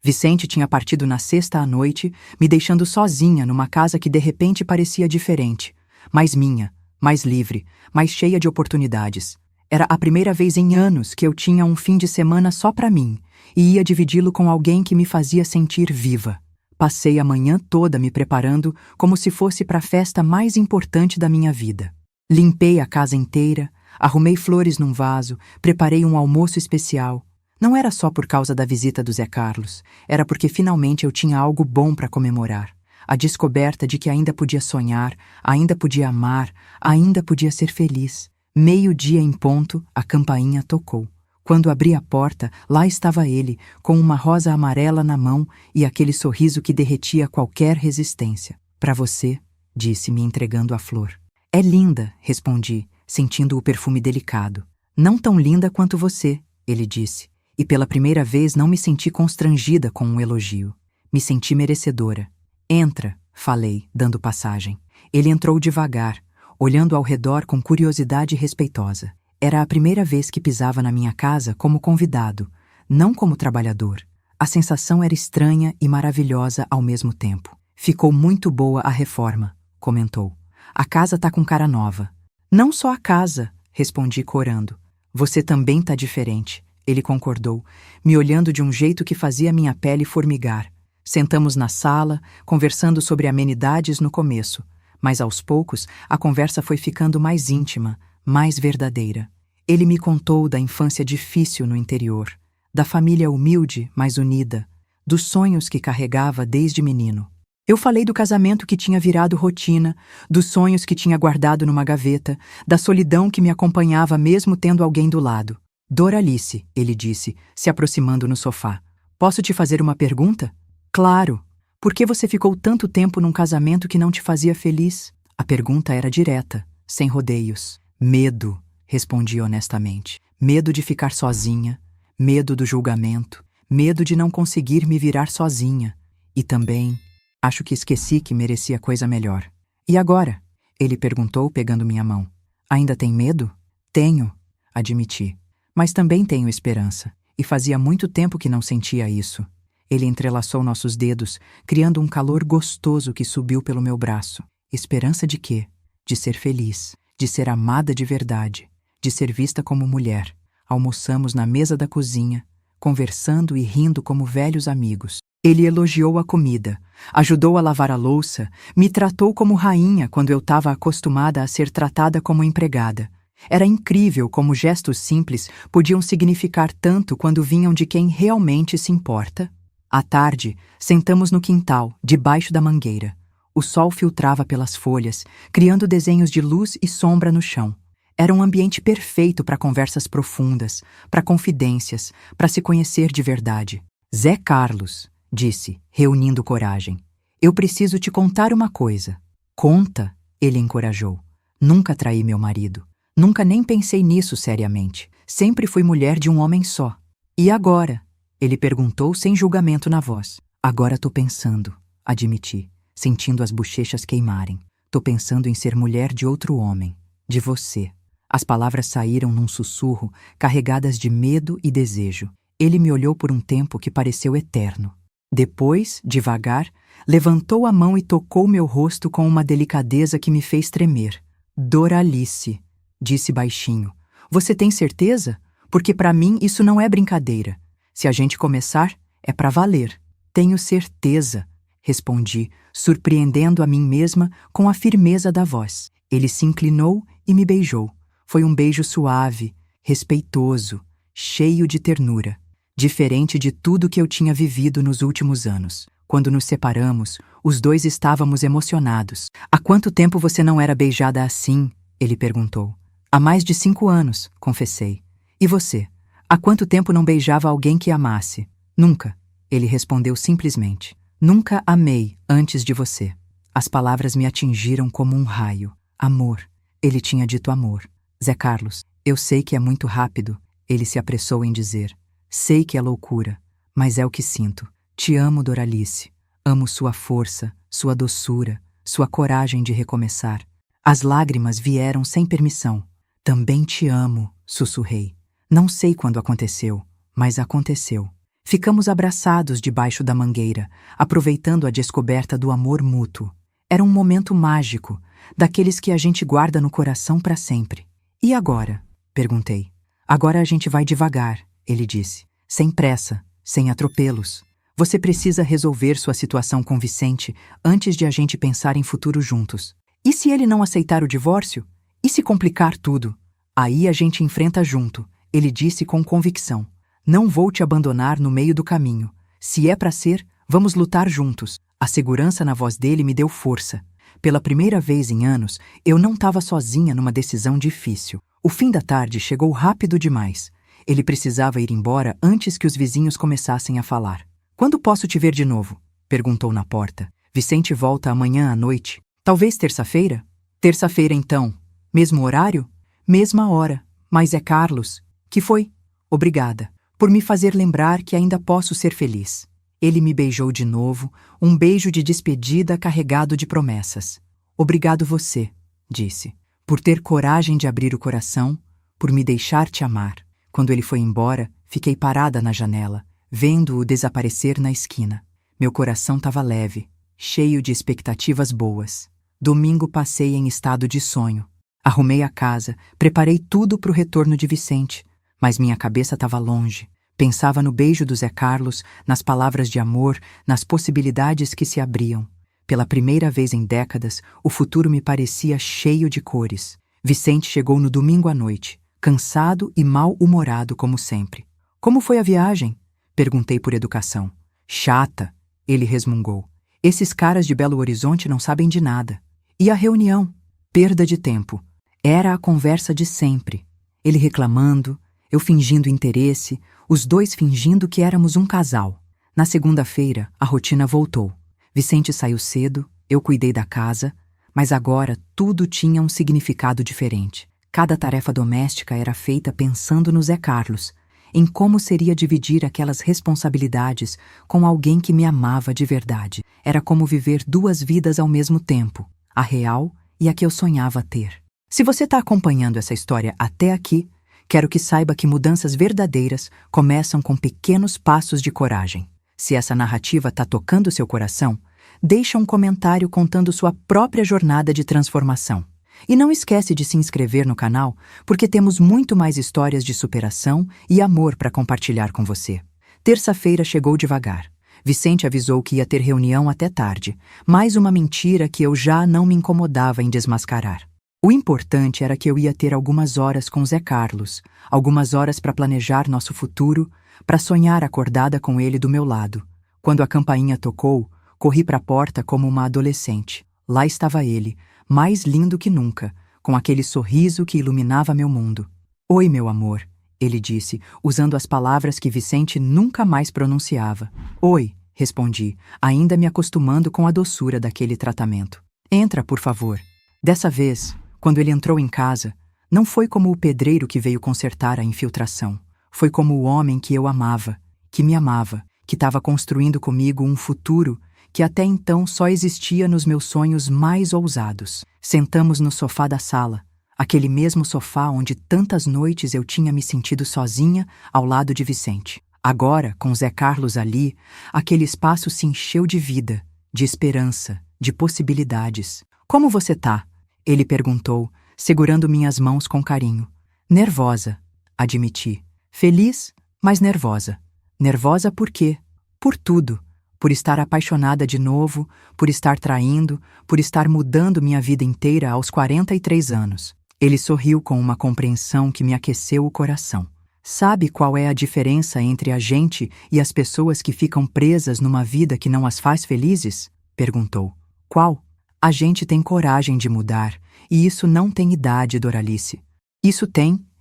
Speaker 1: Vicente tinha partido na sexta à noite, me deixando sozinha numa casa que de repente parecia diferente. Mais minha, mais livre, mais cheia de oportunidades. Era a primeira vez em anos que eu tinha um fim de semana só para mim, e ia dividi-lo com alguém que me fazia sentir viva. Passei a manhã toda me preparando como se fosse para a festa mais importante da minha vida. Limpei a casa inteira, arrumei flores num vaso, preparei um almoço especial. Não era só por causa da visita do Zé Carlos, era porque finalmente eu tinha algo bom para comemorar. A descoberta de que ainda podia sonhar, ainda podia amar, ainda podia ser feliz. 12:00 em ponto, a campainha tocou. Quando abri a porta, lá estava ele, com uma rosa amarela na mão e aquele sorriso que derretia qualquer resistência. Para você, disse, me entregando a flor. É linda, respondi, sentindo o perfume delicado. Não tão linda quanto você, ele disse. E pela primeira vez não me senti constrangida com um elogio. Me senti merecedora. Entra, falei, dando passagem. Ele entrou devagar, olhando ao redor com curiosidade respeitosa. Era a primeira vez que pisava na minha casa como convidado, não como trabalhador. A sensação era estranha e maravilhosa ao mesmo tempo. Ficou muito boa a reforma, comentou. A casa tá com cara nova. Não só a casa, respondi corando. Você também tá diferente. Ele concordou, me olhando de um jeito que fazia minha pele formigar. Sentamos na sala, conversando sobre amenidades no começo, mas aos poucos a conversa foi ficando mais íntima, mais verdadeira. Ele me contou da infância difícil no interior, da família humilde, mas unida, dos sonhos que carregava desde menino. Eu falei do casamento que tinha virado rotina, dos sonhos que tinha guardado numa gaveta, da solidão que me acompanhava mesmo tendo alguém do lado. Doralice, ele disse, se aproximando no sofá. Posso te fazer uma pergunta? Claro. Por que você ficou tanto tempo num casamento que não te fazia feliz? A pergunta era direta, sem rodeios. Medo, respondi honestamente. Medo de ficar sozinha, medo do julgamento, medo de não conseguir me virar sozinha. E também Acho que esqueci que merecia coisa melhor. E agora? Ele perguntou, pegando minha mão. Ainda tem medo? Tenho, admiti. Mas também tenho esperança. E fazia muito tempo que não sentia isso. Ele entrelaçou nossos dedos, criando um calor gostoso que subiu pelo meu braço. Esperança de quê? De ser feliz, de ser amada de verdade, de ser vista como mulher. Almoçamos na mesa da cozinha, conversando e rindo como velhos amigos. Ele elogiou a comida, ajudou a lavar a louça, me tratou como rainha quando eu estava acostumada a ser tratada como empregada. Era incrível como gestos simples podiam significar tanto quando vinham de quem realmente se importa. À tarde, sentamos no quintal, debaixo da mangueira. O sol filtrava pelas folhas, criando desenhos de luz e sombra no chão. Era um ambiente perfeito para conversas profundas, para confidências, para se conhecer de verdade. Zé Carlos, disse, reunindo coragem. Eu preciso te contar uma coisa. Conta, ele encorajou. Nunca traí meu marido. Nunca nem pensei nisso seriamente. Sempre fui mulher de um homem só. E agora? Ele perguntou sem julgamento na voz. Agora tô pensando, admiti, sentindo as bochechas queimarem. Tô pensando em ser mulher de outro homem, de você. As palavras saíram num sussurro, carregadas de medo e desejo. Ele me olhou por um tempo que pareceu eterno. Depois, devagar, levantou a mão e tocou meu rosto com uma delicadeza que me fez tremer. Doralice, disse baixinho. Você tem certeza? Porque para mim isso não é brincadeira. Se a gente começar, é para valer. Tenho certeza, respondi, surpreendendo a mim mesma com a firmeza da voz. Ele se inclinou e me beijou. Foi um beijo suave, respeitoso, cheio de ternura. Diferente de tudo que eu tinha vivido nos últimos anos. Quando nos separamos, os dois estávamos emocionados. Há quanto tempo você não era beijada assim? Ele perguntou. Há mais de 5 anos, confessei. E você? Há quanto tempo não beijava alguém que amasse? Nunca, ele respondeu simplesmente. Nunca amei antes de você. As palavras me atingiram como um raio. Amor. Ele tinha dito amor. Zé Carlos, eu sei que é muito rápido, ele se apressou em dizer. Sei que é loucura, mas é o que sinto. Te amo, Doralice. Amo sua força, sua doçura, sua coragem de recomeçar. As lágrimas vieram sem permissão. Também te amo, sussurrei. Não sei quando aconteceu, mas aconteceu. Ficamos abraçados debaixo da mangueira, aproveitando a descoberta do amor mútuo. Era um momento mágico, daqueles que a gente guarda no coração para sempre. E agora? Perguntei. Agora a gente vai devagar, ele disse. Sem pressa, sem atropelos. Você precisa resolver sua situação com Vicente antes de a gente pensar em futuro juntos. E se ele não aceitar o divórcio? E se complicar tudo? Aí a gente enfrenta junto, ele disse com convicção. Não vou te abandonar no meio do caminho. Se é para ser, vamos lutar juntos. A segurança na voz dele me deu força. Pela primeira vez em anos, eu não estava sozinha numa decisão difícil. O fim da tarde chegou rápido demais. Ele precisava ir embora antes que os vizinhos começassem a falar. Quando posso te ver de novo? Perguntou na porta. Vicente volta amanhã à noite. Talvez terça-feira? Terça-feira então. Mesmo horário? Mesma hora. Mas é Carlos. Que foi? Obrigada. Por me fazer lembrar que ainda posso ser feliz. Ele me beijou de novo, um beijo de despedida carregado de promessas. Obrigado você, disse, por ter coragem de abrir o coração, por me deixar te amar. Quando ele foi embora, fiquei parada na janela, vendo-o desaparecer na esquina. Meu coração estava leve, cheio de expectativas boas. Domingo passei em estado de sonho. Arrumei a casa, preparei tudo para o retorno de Vicente, mas minha cabeça estava longe. Pensava no beijo do Zé Carlos, nas palavras de amor, nas possibilidades que se abriam. Pela primeira vez em décadas, o futuro me parecia cheio de cores. Vicente chegou no domingo à noite, cansado e mal-humorado como sempre. Como foi a viagem? Perguntei por educação. Chata, ele resmungou. Esses caras de Belo Horizonte não sabem de nada. E a reunião? Perda de tempo. Era a conversa de sempre. Ele reclamando, eu fingindo interesse, os dois fingindo que éramos um casal. Na segunda-feira, a rotina voltou. Vicente saiu cedo, eu cuidei da casa, mas agora tudo tinha um significado diferente. Cada tarefa doméstica era feita pensando no Zé Carlos. em como seria dividir aquelas responsabilidades com alguém que me amava de verdade. Era como viver duas vidas ao mesmo tempo, a real e a que eu sonhava ter. Se você está acompanhando essa história até aqui, quero que saiba que mudanças verdadeiras começam com pequenos passos de coragem. Se essa narrativa está tocando seu coração, deixa um comentário contando sua própria jornada de transformação. E não esquece de se inscrever no canal, porque temos muito mais histórias de superação e amor para compartilhar com você. Terça-feira chegou devagar. Vicente avisou que ia ter reunião até tarde, mais uma mentira que eu já não me incomodava em desmascarar. O importante era que eu ia ter algumas horas com Zé Carlos, algumas horas para planejar nosso futuro, para sonhar acordada com ele do meu lado. Quando a campainha tocou, corri para a porta como uma adolescente. Lá estava ele, mais lindo que nunca, com aquele sorriso que iluminava meu mundo. "Oi, meu amor", ele disse, usando as palavras que Vicente nunca mais pronunciava. "Oi", respondi, ainda me acostumando com a doçura daquele tratamento. "Entra, por favor." Dessa vez, quando ele entrou em casa, não foi como o pedreiro que veio consertar a infiltração. Foi como o homem que eu amava, que me amava, que estava construindo comigo um futuro que até então só existia nos meus sonhos mais ousados. Sentamos no sofá da sala, aquele mesmo sofá onde tantas noites eu tinha me sentido sozinha ao lado de Vicente. Agora, com Zé Carlos ali, aquele espaço se encheu de vida, de esperança, de possibilidades. "Como você tá?" ele perguntou, segurando minhas mãos com carinho. "Nervosa", admiti. "Feliz, mas nervosa." "Nervosa por quê?" "Por tudo. Por estar apaixonada de novo, por estar traindo, por estar mudando minha vida inteira aos 43 anos. Ele sorriu com uma compreensão que me aqueceu o coração. "Sabe qual é a diferença entre a gente e as pessoas que ficam presas numa vida que não as faz felizes?" perguntou. "Qual?" "A gente tem coragem de mudar, e isso não tem idade, Doralice. Isso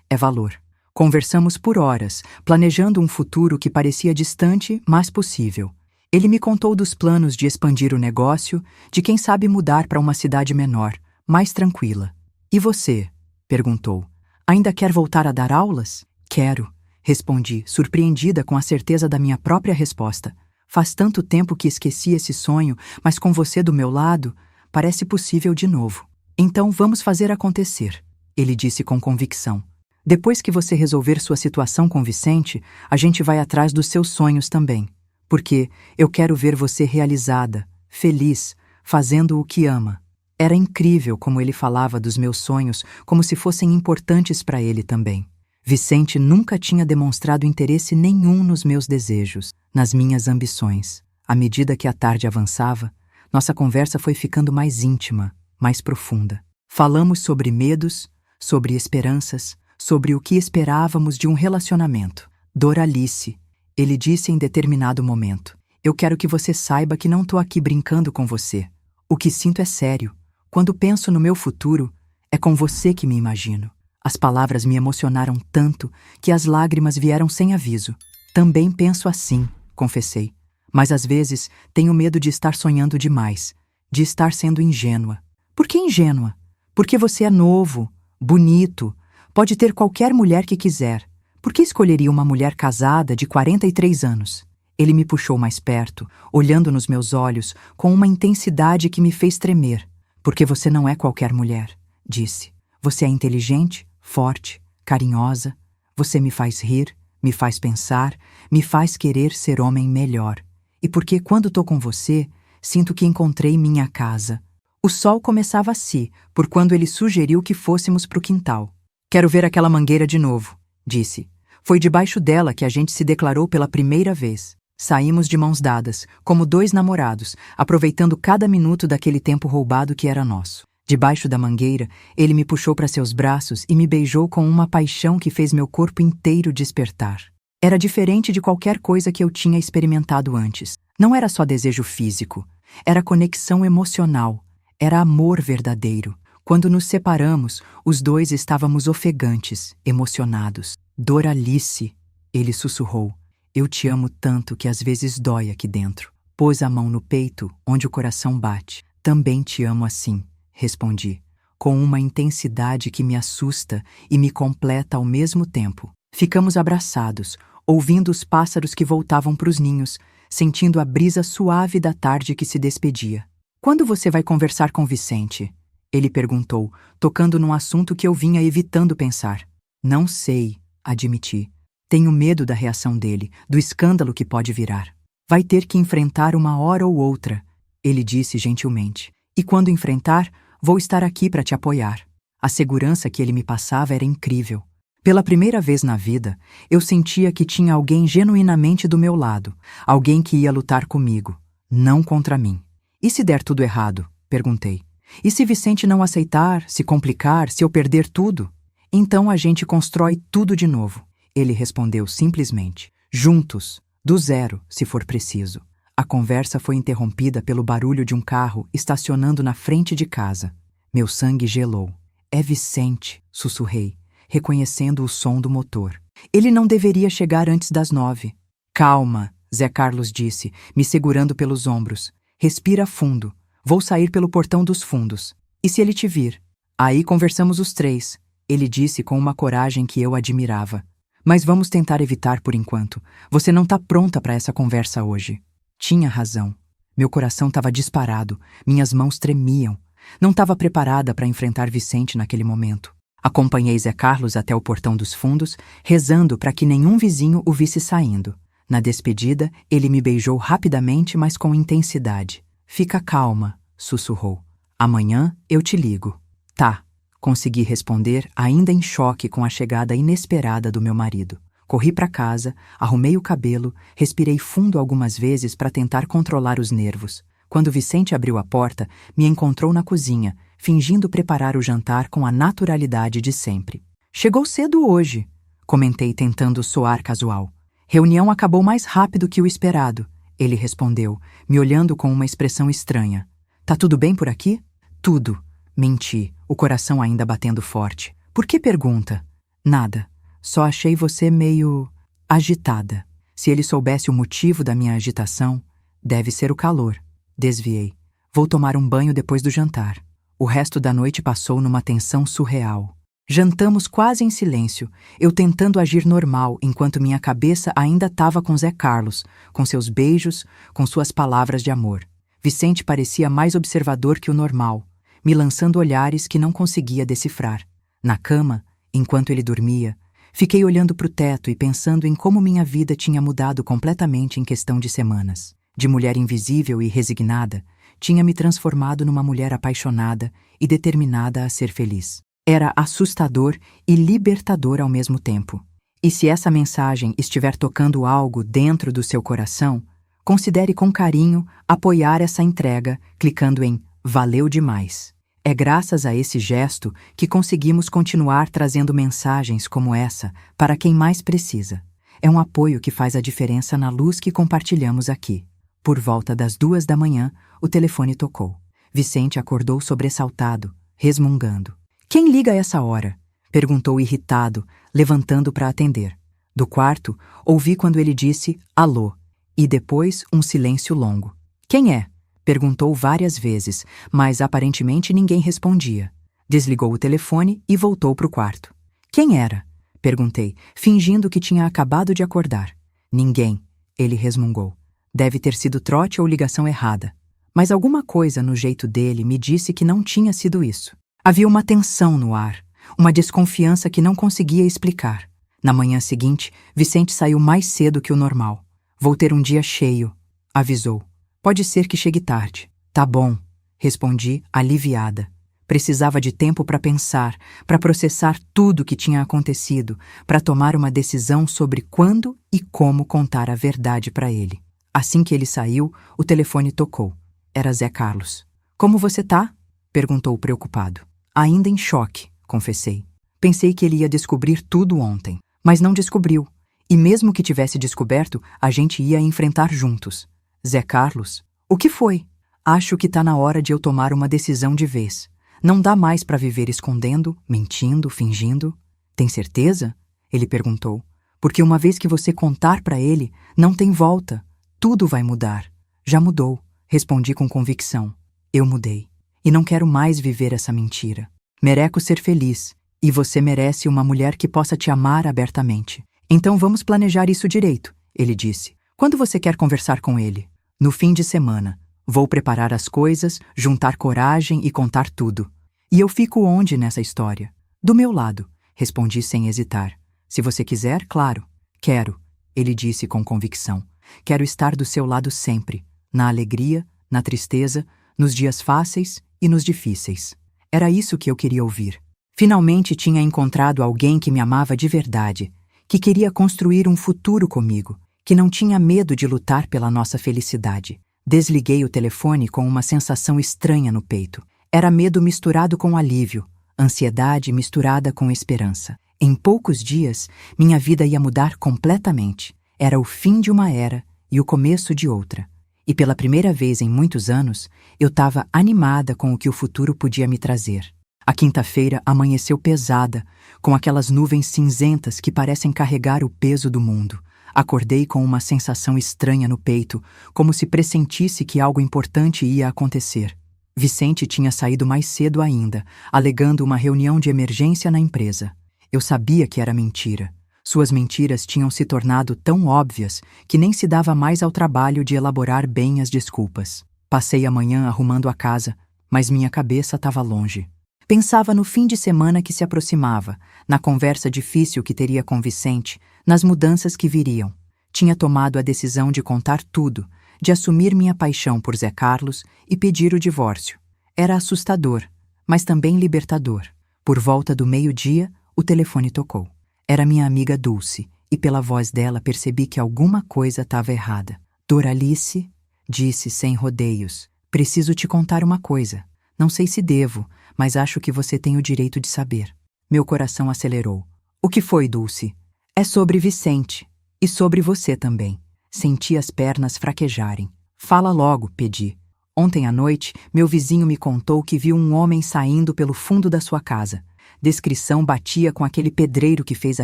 Speaker 1: é valor." Conversamos por horas, planejando um futuro que parecia distante, mas possível. Ele me contou dos planos de expandir o negócio, de quem sabe mudar para uma cidade menor, mais tranquila. "E você?" perguntou. "Ainda quer voltar a dar aulas?" "Quero", respondi, surpreendida com a certeza da minha própria resposta. "Faz tanto tempo que esqueci esse sonho, mas com você do meu lado, parece possível de novo." "Então vamos fazer acontecer", ele disse com convicção. "Depois que você resolver sua situação com Vicente, a gente vai atrás dos seus sonhos também. Porque eu quero ver você realizada, feliz, fazendo o que ama." Era incrível como ele falava dos meus sonhos como se fossem importantes para ele também. Vicente nunca tinha demonstrado interesse nenhum nos meus desejos, nas minhas ambições. À medida que a tarde avançava, nossa conversa foi ficando mais íntima, mais profunda. Falamos sobre medos, sobre esperanças, sobre o que esperávamos de um relacionamento. "Doralice", ele disse em determinado momento, "eu quero que você saiba que não estou aqui brincando com você. O que sinto é sério. Quando penso no meu futuro, é com você que me imagino." As palavras me emocionaram tanto que as lágrimas vieram sem aviso. "Também penso assim", confessei. "Mas às vezes tenho medo de estar sonhando demais, de estar sendo ingênua." "Por que ingênua?" "Porque você é novo, bonito, pode ter qualquer mulher que quiser. Por que escolheria uma mulher casada de 43 anos? Ele me puxou mais perto, olhando nos meus olhos com uma intensidade que me fez tremer. "Porque você não é qualquer mulher", disse. "Você é inteligente, forte, carinhosa. Você me faz rir, me faz pensar, me faz querer ser homem melhor. E porque quando estou com você, sinto que encontrei minha casa." O sol começava a se, por quando ele sugeriu que fôssemos para o quintal. "Quero ver aquela mangueira de novo", disse. Foi debaixo dela que a gente se declarou pela primeira vez. Saímos de mãos dadas, como dois namorados, aproveitando cada minuto daquele tempo roubado que era nosso. Debaixo da mangueira, ele me puxou para seus braços e me beijou com uma paixão que fez meu corpo inteiro despertar. Era diferente de qualquer coisa que eu tinha experimentado antes. Não era só desejo físico, era conexão emocional, era amor verdadeiro. Quando nos separamos, os dois estávamos ofegantes, emocionados. "Doralice", ele sussurrou. "Eu te amo tanto que às vezes dói aqui dentro." Pôs a mão no peito, onde o coração bate. "Também te amo assim", respondi, com uma intensidade que me assusta e me completa ao mesmo tempo. Ficamos abraçados, ouvindo os pássaros que voltavam para os ninhos, sentindo a brisa suave da tarde que se despedia. Quando você vai conversar com Vicente? Ele perguntou, tocando num assunto que eu vinha evitando pensar. Não sei, admiti. Tenho medo da reação dele, do escândalo que pode virar. Vai ter que enfrentar uma hora ou outra, ele disse gentilmente. E quando enfrentar, vou estar aqui para te apoiar. A segurança que ele me passava era incrível. Pela primeira vez na vida, eu sentia que tinha alguém genuinamente do meu lado, alguém que ia lutar comigo, não contra mim. E se der tudo errado? Perguntei. E se Vicente não aceitar, se complicar, se eu perder tudo? Então a gente constrói tudo de novo. Ele respondeu simplesmente. Juntos, do zero, se for preciso. A conversa foi interrompida pelo barulho de um carro estacionando na frente de casa. Meu sangue gelou. É Vicente, sussurrei, reconhecendo o som do motor. Ele não deveria chegar antes das 9. Calma, Zé Carlos disse, me segurando pelos ombros. Respira fundo. Vou sair pelo portão dos fundos. E se ele te vir? Aí conversamos os três, ele disse com uma coragem que eu admirava. Mas vamos tentar evitar por enquanto. Você não está pronta para essa conversa hoje. Tinha razão. Meu coração estava disparado, minhas mãos tremiam. Não estava preparada para enfrentar Vicente naquele momento. Acompanhei Zé Carlos até o portão dos fundos, rezando para que nenhum vizinho o visse saindo. Na despedida, ele me beijou rapidamente, mas com intensidade. Fica calma, sussurrou. Amanhã eu te ligo. Tá, consegui responder, ainda em choque com a chegada inesperada do meu marido. Corri para casa, arrumei o cabelo, respirei fundo algumas vezes para tentar controlar os nervos. Quando Vicente abriu a porta, me encontrou na cozinha, fingindo preparar o jantar com a naturalidade de sempre. Chegou cedo hoje, comentei tentando soar casual. Reunião acabou mais rápido que o esperado, ele respondeu, me olhando com uma expressão estranha. Tá tudo bem por aqui? Tudo. Menti, o coração ainda batendo forte. Por que pergunta? Nada. Só achei você meio agitada. Se ele soubesse o motivo da minha agitação, deve ser o calor. Desviei. Vou tomar um banho depois do jantar. O resto da noite passou numa tensão surreal. Jantamos quase em silêncio, eu tentando agir normal enquanto minha cabeça ainda estava com Zé Carlos, com seus beijos, com suas palavras de amor. Vicente parecia mais observador que o normal, me lançando olhares que não conseguia decifrar. Na cama, enquanto ele dormia, fiquei olhando para o teto e pensando em como minha vida tinha mudado completamente em questão de semanas. De mulher invisível e resignada, tinha me transformado numa mulher apaixonada e determinada a ser feliz. Era assustador e libertador ao mesmo tempo. E se essa mensagem estiver tocando algo dentro do seu coração, considere com carinho apoiar essa entrega clicando em Valeu demais. É graças a esse gesto que conseguimos continuar trazendo mensagens como essa para quem mais precisa. É um apoio que faz a diferença na luz que compartilhamos aqui. Por volta das 2 da manhã, o telefone tocou. Vicente acordou sobressaltado, resmungando. Quem liga a essa hora? Perguntou irritado, levantando para atender. Do quarto, ouvi quando ele disse alô, e depois um silêncio longo. Quem é? Perguntou várias vezes, mas aparentemente ninguém respondia. Desligou o telefone e voltou para o quarto. Quem era? Perguntei, fingindo que tinha acabado de acordar. Ninguém, ele resmungou. Deve ter sido trote ou ligação errada. Mas alguma coisa no jeito dele me disse que não tinha sido isso. Havia uma tensão no ar, uma desconfiança que não conseguia explicar. Na manhã seguinte, Vicente saiu mais cedo que o normal. Vou ter um dia cheio, avisou. Pode ser que chegue tarde. Tá bom, respondi, aliviada. Precisava de tempo para pensar, para processar tudo o que tinha acontecido, para tomar uma decisão sobre quando e como contar a verdade para ele. Assim que ele saiu, o telefone tocou. Era Zé Carlos. Como você tá? Perguntou preocupado. Ainda em choque, confessei. Pensei que ele ia descobrir tudo ontem, mas não descobriu. E mesmo que tivesse descoberto, a gente ia enfrentar juntos. Zé Carlos, o que foi? Acho que tá na hora de eu tomar uma decisão de vez. Não dá mais para viver escondendo, mentindo, fingindo. Tem certeza? Ele perguntou. Porque uma vez que você contar para ele, não tem volta. Tudo vai mudar. Já mudou, respondi com convicção. Eu mudei. E não quero mais viver essa mentira. Mereco ser feliz. E você merece uma mulher que possa te amar abertamente. Então vamos planejar isso direito, ele disse. Quando você quer conversar com ele? No fim de semana. Vou preparar as coisas, juntar coragem e contar tudo. E eu fico onde nessa história? Do meu lado, respondi sem hesitar. Se você quiser, claro. Quero, ele disse com convicção. Quero estar do seu lado sempre, na alegria, na tristeza, nos dias fáceis e nos difíceis. Era isso que eu queria ouvir. Finalmente tinha encontrado alguém que me amava de verdade, que queria construir um futuro comigo, que não tinha medo de lutar pela nossa felicidade. Desliguei o telefone com uma sensação estranha no peito. Era medo misturado com alívio, ansiedade misturada com esperança. Em poucos dias, minha vida ia mudar completamente. Era o fim de uma era e o começo de outra. E pela primeira vez em muitos anos, eu estava animada com o que o futuro podia me trazer. A quinta-feira amanheceu pesada, com aquelas nuvens cinzentas que parecem carregar o peso do mundo. Acordei com uma sensação estranha no peito, como se pressentisse que algo importante ia acontecer. Vicente tinha saído mais cedo ainda, alegando uma reunião de emergência na empresa. Eu sabia que era mentira. Suas mentiras tinham se tornado tão óbvias que nem se dava mais ao trabalho de elaborar bem as desculpas. Passei a manhã arrumando a casa, mas minha cabeça estava longe. Pensava no fim de semana que se aproximava, na conversa difícil que teria com Vicente, nas mudanças que viriam. Tinha tomado a decisão de contar tudo, de assumir minha paixão por Zé Carlos e pedir o divórcio. Era assustador, mas também libertador. Por volta do meio-dia, o telefone tocou. Era minha amiga Dulce, e pela voz dela percebi que alguma coisa estava errada. Doralice, disse sem rodeios, preciso te contar uma coisa. Não sei se devo, mas acho que você tem o direito de saber. Meu coração acelerou. O que foi, Dulce? É sobre Vicente. E sobre você também. Senti as pernas fraquejarem. Fala logo, pedi. Ontem à noite, meu vizinho me contou que viu um homem saindo pelo fundo da sua casa. Descrição batia com aquele pedreiro que fez a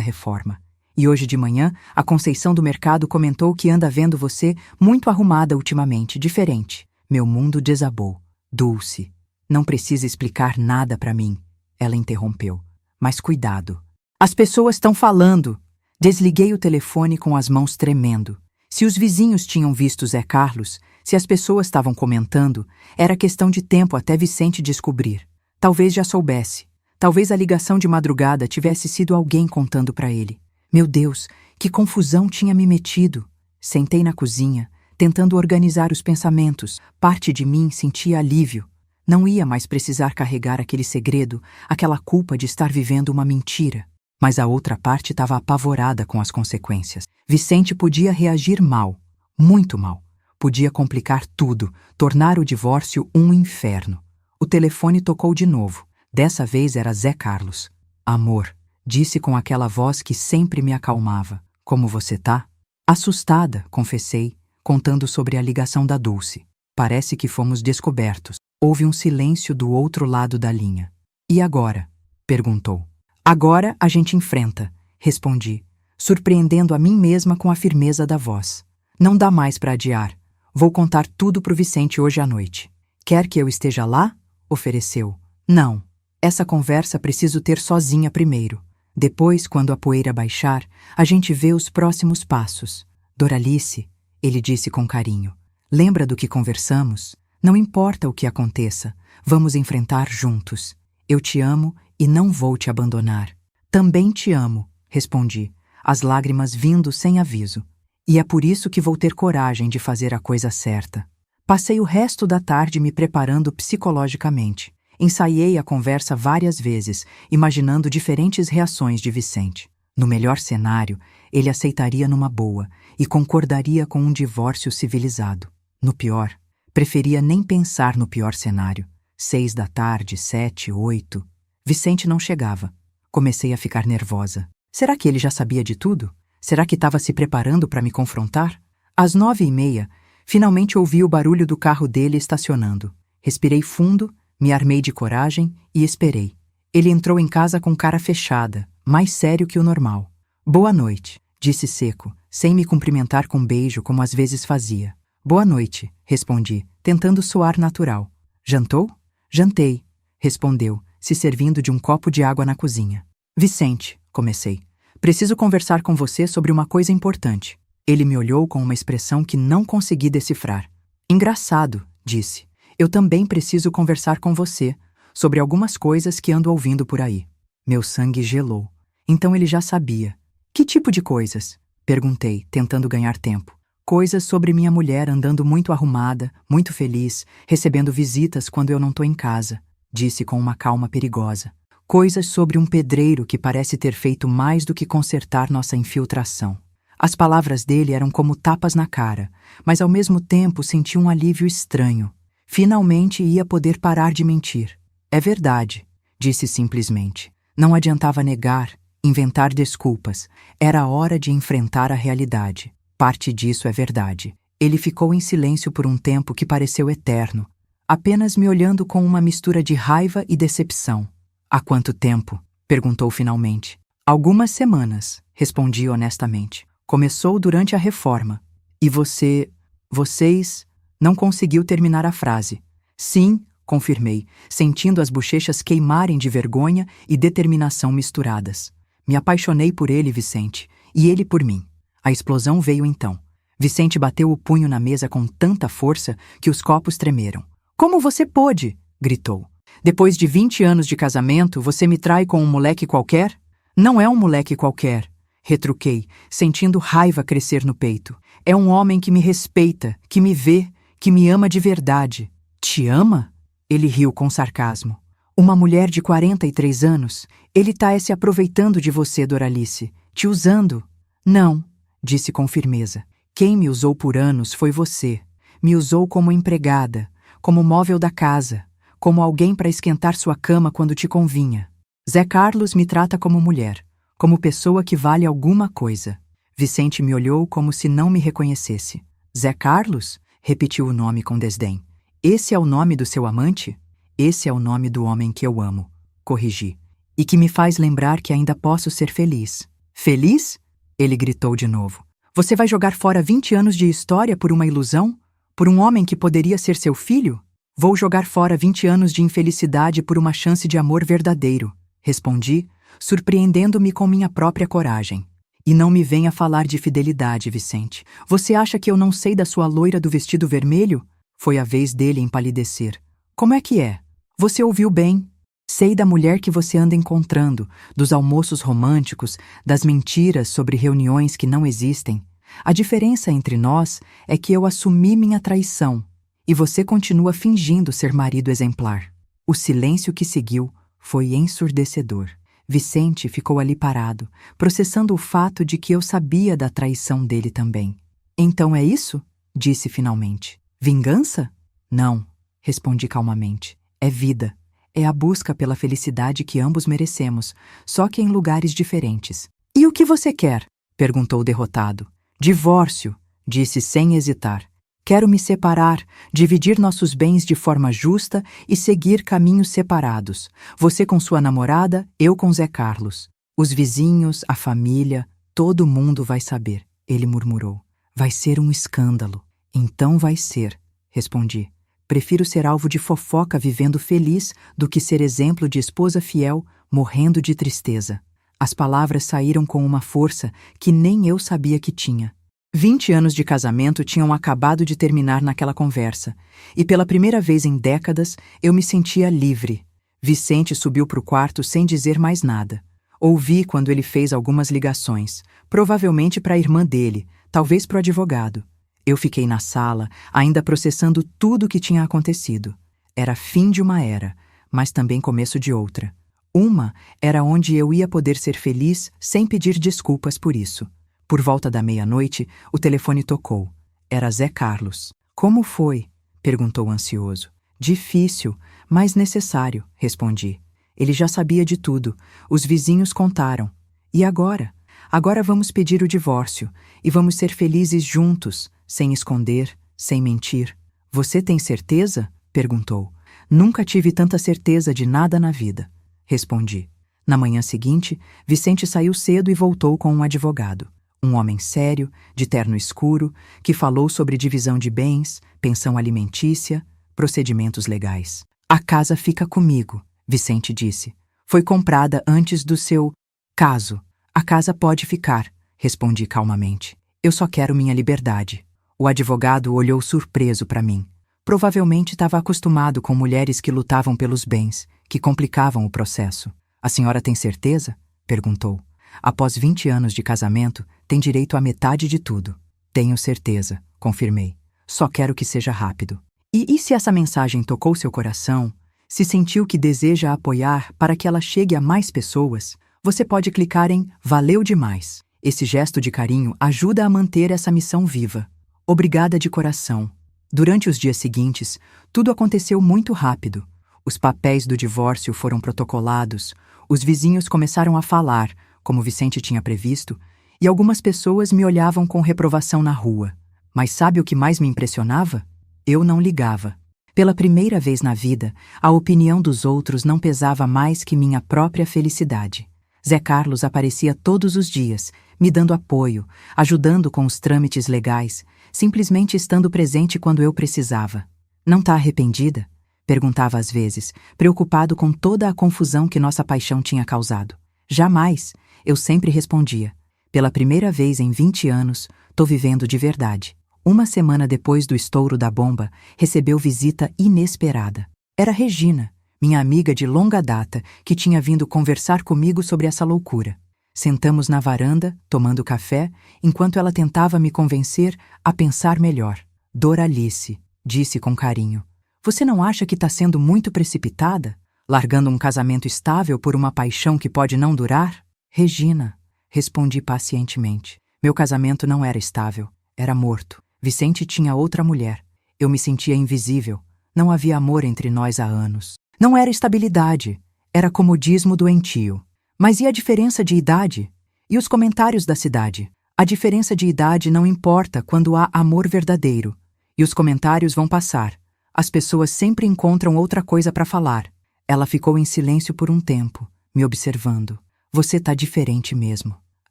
Speaker 1: reforma. E hoje de manhã, a Conceição do Mercado comentou que anda vendo você muito arrumada ultimamente, diferente. Meu mundo desabou. Dulce, não precisa explicar nada para mim, ela interrompeu. Mas cuidado. As pessoas estão falando. Desliguei o telefone com as mãos tremendo. Se os vizinhos tinham visto Zé Carlos, se as pessoas estavam comentando, era questão de tempo até Vicente descobrir. Talvez já soubesse. Talvez a ligação de madrugada tivesse sido alguém contando para ele. Meu Deus, que confusão tinha me metido. Sentei na cozinha, tentando organizar os pensamentos. Parte de mim sentia alívio. Não ia mais precisar carregar aquele segredo, aquela culpa de estar vivendo uma mentira. Mas a outra parte estava apavorada com as consequências. Vicente podia reagir mal, muito mal. Podia complicar tudo, tornar o divórcio um inferno. O telefone tocou de novo. Dessa vez era Zé Carlos. Amor, disse com aquela voz que sempre me acalmava. Como você tá? Assustada, confessei, contando sobre a ligação da Dulce. Parece que fomos descobertos. Houve um silêncio do outro lado da linha. E agora? Perguntou. Agora a gente enfrenta, respondi, surpreendendo a mim mesma com a firmeza da voz. Não dá mais para adiar. Vou contar tudo pro Vicente hoje à noite. Quer que eu esteja lá? Ofereceu. Não. Essa conversa preciso ter sozinha primeiro. Depois, quando a poeira baixar, a gente vê os próximos passos. Doralice, ele disse com carinho, lembra do que conversamos? Não importa o que aconteça, vamos enfrentar juntos. Eu te amo e não vou te abandonar. Também te amo, respondi, as lágrimas vindo sem aviso. E é por isso que vou ter coragem de fazer a coisa certa. Passei o resto da tarde me preparando psicologicamente. Ensaiei a conversa várias vezes, imaginando diferentes reações de Vicente. No melhor cenário, ele aceitaria numa boa e concordaria com um divórcio civilizado. No pior, preferia nem pensar no pior cenário. 6 da tarde, 7, 8. Vicente não chegava. Comecei a ficar nervosa. Será que ele já sabia de tudo? Será que estava se preparando para me confrontar? Às 9h30, finalmente ouvi o barulho do carro dele estacionando. Respirei fundo, me armei de coragem e esperei. Ele entrou em casa com cara fechada, mais sério que o normal. Boa noite, disse seco, sem me cumprimentar com beijo como às vezes fazia. Boa noite, respondi, tentando soar natural. Jantou? Jantei, respondeu, se servindo de um copo de água na cozinha. Vicente, comecei. Preciso conversar com você sobre uma coisa importante. Ele me olhou com uma expressão que não consegui decifrar. Engraçado, disse. Eu também preciso conversar com você sobre algumas coisas que ando ouvindo por aí. Meu sangue gelou. Então ele já sabia. Que tipo de coisas? Perguntei, tentando ganhar tempo. Coisas sobre minha mulher andando muito arrumada, muito feliz, recebendo visitas quando eu não tô em casa, disse com uma calma perigosa. Coisas sobre um pedreiro que parece ter feito mais do que consertar nossa infiltração. As palavras dele eram como tapas na cara, mas ao mesmo tempo senti um alívio estranho. Finalmente ia poder parar de mentir. É verdade, disse simplesmente. Não adiantava negar, inventar desculpas. Era hora de enfrentar a realidade. Parte disso é verdade. Ele ficou em silêncio por um tempo que pareceu eterno, apenas me olhando com uma mistura de raiva e decepção. Há quanto tempo? Perguntou finalmente. Algumas semanas, respondi honestamente. Começou durante a reforma. E vocês... Não conseguiu terminar a frase. Sim, confirmei, sentindo as bochechas queimarem de vergonha e determinação misturadas. Me apaixonei por ele, Vicente, e ele por mim. A explosão veio então. Vicente bateu o punho na mesa com tanta força que os copos tremeram. Como você pôde? Gritou. Depois de 20 anos de casamento, você me trai com um moleque qualquer? Não é um moleque qualquer, retruquei, sentindo raiva crescer no peito. É um homem que me respeita, que me vê, que me ama de verdade. Te ama? Ele riu com sarcasmo. Uma mulher de 43 anos? Ele tá se aproveitando de você, Doralice, te usando. Não, disse com firmeza. Quem me usou por anos foi você. Me usou como empregada, como móvel da casa, como alguém para esquentar sua cama quando te convinha. Zé Carlos me trata como mulher, como pessoa que vale alguma coisa. Vicente me olhou como se não me reconhecesse. Zé Carlos? Repetiu o nome com desdém. Esse é o nome do seu amante? Esse é o nome do homem que eu amo, corrigi. E que me faz lembrar que ainda posso ser feliz. Feliz? Ele gritou de novo. Você vai jogar fora 20 anos de história por uma ilusão? Por um homem que poderia ser seu filho? Vou jogar fora 20 anos de infelicidade por uma chance de amor verdadeiro, respondi, surpreendendo-me com minha própria coragem. E não me venha falar de fidelidade, Vicente. Você acha que eu não sei da sua loira do vestido vermelho? Foi a vez dele empalidecer. Como é que é? Você ouviu bem. Sei da mulher que você anda encontrando, dos almoços românticos, das mentiras sobre reuniões que não existem. A diferença entre nós é que eu assumi minha traição e você continua fingindo ser marido exemplar. O silêncio que seguiu foi ensurdecedor. Vicente ficou ali parado, processando o fato de que eu sabia da traição dele também. Então é isso? Disse finalmente. Vingança? Não, respondi calmamente. É vida. É a busca pela felicidade que ambos merecemos, só que em lugares diferentes. E o que você quer? Perguntou derrotado. Divórcio, disse sem hesitar. Quero me separar, dividir nossos bens de forma justa e seguir caminhos separados. Você com sua namorada, eu com Zé Carlos. Os vizinhos, a família, todo mundo vai saber, ele murmurou. Vai ser um escândalo. Então vai ser, respondi. Prefiro ser alvo de fofoca vivendo feliz do que ser exemplo de esposa fiel morrendo de tristeza. As palavras saíram com uma força que nem eu sabia que tinha. 20 anos de casamento tinham acabado de terminar naquela conversa, e pela primeira vez em décadas eu me sentia livre. Vicente subiu para o quarto sem dizer mais nada. Ouvi quando ele fez algumas ligações, provavelmente para a irmã dele, talvez para o advogado. Eu fiquei na sala, ainda processando tudo o que tinha acontecido. Era fim de uma era, mas também começo de outra. Uma era onde eu ia poder ser feliz sem pedir desculpas por isso. Por volta da meia-noite, o telefone tocou. Era Zé Carlos. Como foi? Perguntou ansioso. Difícil, mas necessário, respondi. Ele já sabia de tudo. Os vizinhos contaram. E agora? Agora vamos pedir o divórcio e vamos ser felizes juntos, sem esconder, sem mentir. Você tem certeza? Perguntou. Nunca tive tanta certeza de nada na vida, respondi. Na manhã seguinte, Vicente saiu cedo e voltou com um advogado. Um homem sério, de terno escuro, que falou sobre divisão de bens, pensão alimentícia, procedimentos legais. A casa fica comigo, Vicente disse. Foi comprada antes do seu Caso. A casa pode ficar, respondi calmamente. Eu só quero minha liberdade. O advogado olhou surpreso para mim. Provavelmente estava acostumado com mulheres que lutavam pelos bens, que complicavam o processo. A senhora tem certeza? Perguntou. Após 20 anos de casamento, tem direito à metade de tudo. Tenho certeza, confirmei. Só quero que seja rápido. E se essa mensagem tocou seu coração, se sentiu que deseja apoiar para que ela chegue a mais pessoas, você pode clicar em Valeu demais. Esse gesto de carinho ajuda a manter essa missão viva. Obrigada de coração. Durante os dias seguintes, tudo aconteceu muito rápido. Os papéis do divórcio foram protocolados, os vizinhos começaram a falar, como Vicente tinha previsto, e algumas pessoas me olhavam com reprovação na rua. Mas sabe o que mais me impressionava? Eu não ligava. Pela primeira vez na vida, a opinião dos outros não pesava mais que minha própria felicidade. Zé Carlos aparecia todos os dias, me dando apoio, ajudando com os trâmites legais, simplesmente estando presente quando eu precisava. Não tá arrependida? Perguntava às vezes, preocupado com toda a confusão que nossa paixão tinha causado. Jamais, eu sempre respondia. Pela primeira vez em 20 anos, tô vivendo de verdade. Uma semana depois do estouro da bomba, recebeu visita inesperada. Era Regina, minha amiga de longa data, que tinha vindo conversar comigo sobre essa loucura. Sentamos na varanda, tomando café, enquanto ela tentava me convencer a pensar melhor. Doralice, disse com carinho. Você não acha que está sendo muito precipitada? Largando um casamento estável por uma paixão que pode não durar? Regina, respondi pacientemente. Meu casamento não era estável, era morto. Vicente tinha outra mulher. Eu me sentia invisível. Não havia amor entre nós há anos. Não era estabilidade, era comodismo doentio. Mas e a diferença de idade? E os comentários da cidade? A diferença de idade não importa quando há amor verdadeiro. E os comentários vão passar. As pessoas sempre encontram outra coisa para falar. Ela ficou em silêncio por um tempo, me observando. Você tá diferente mesmo,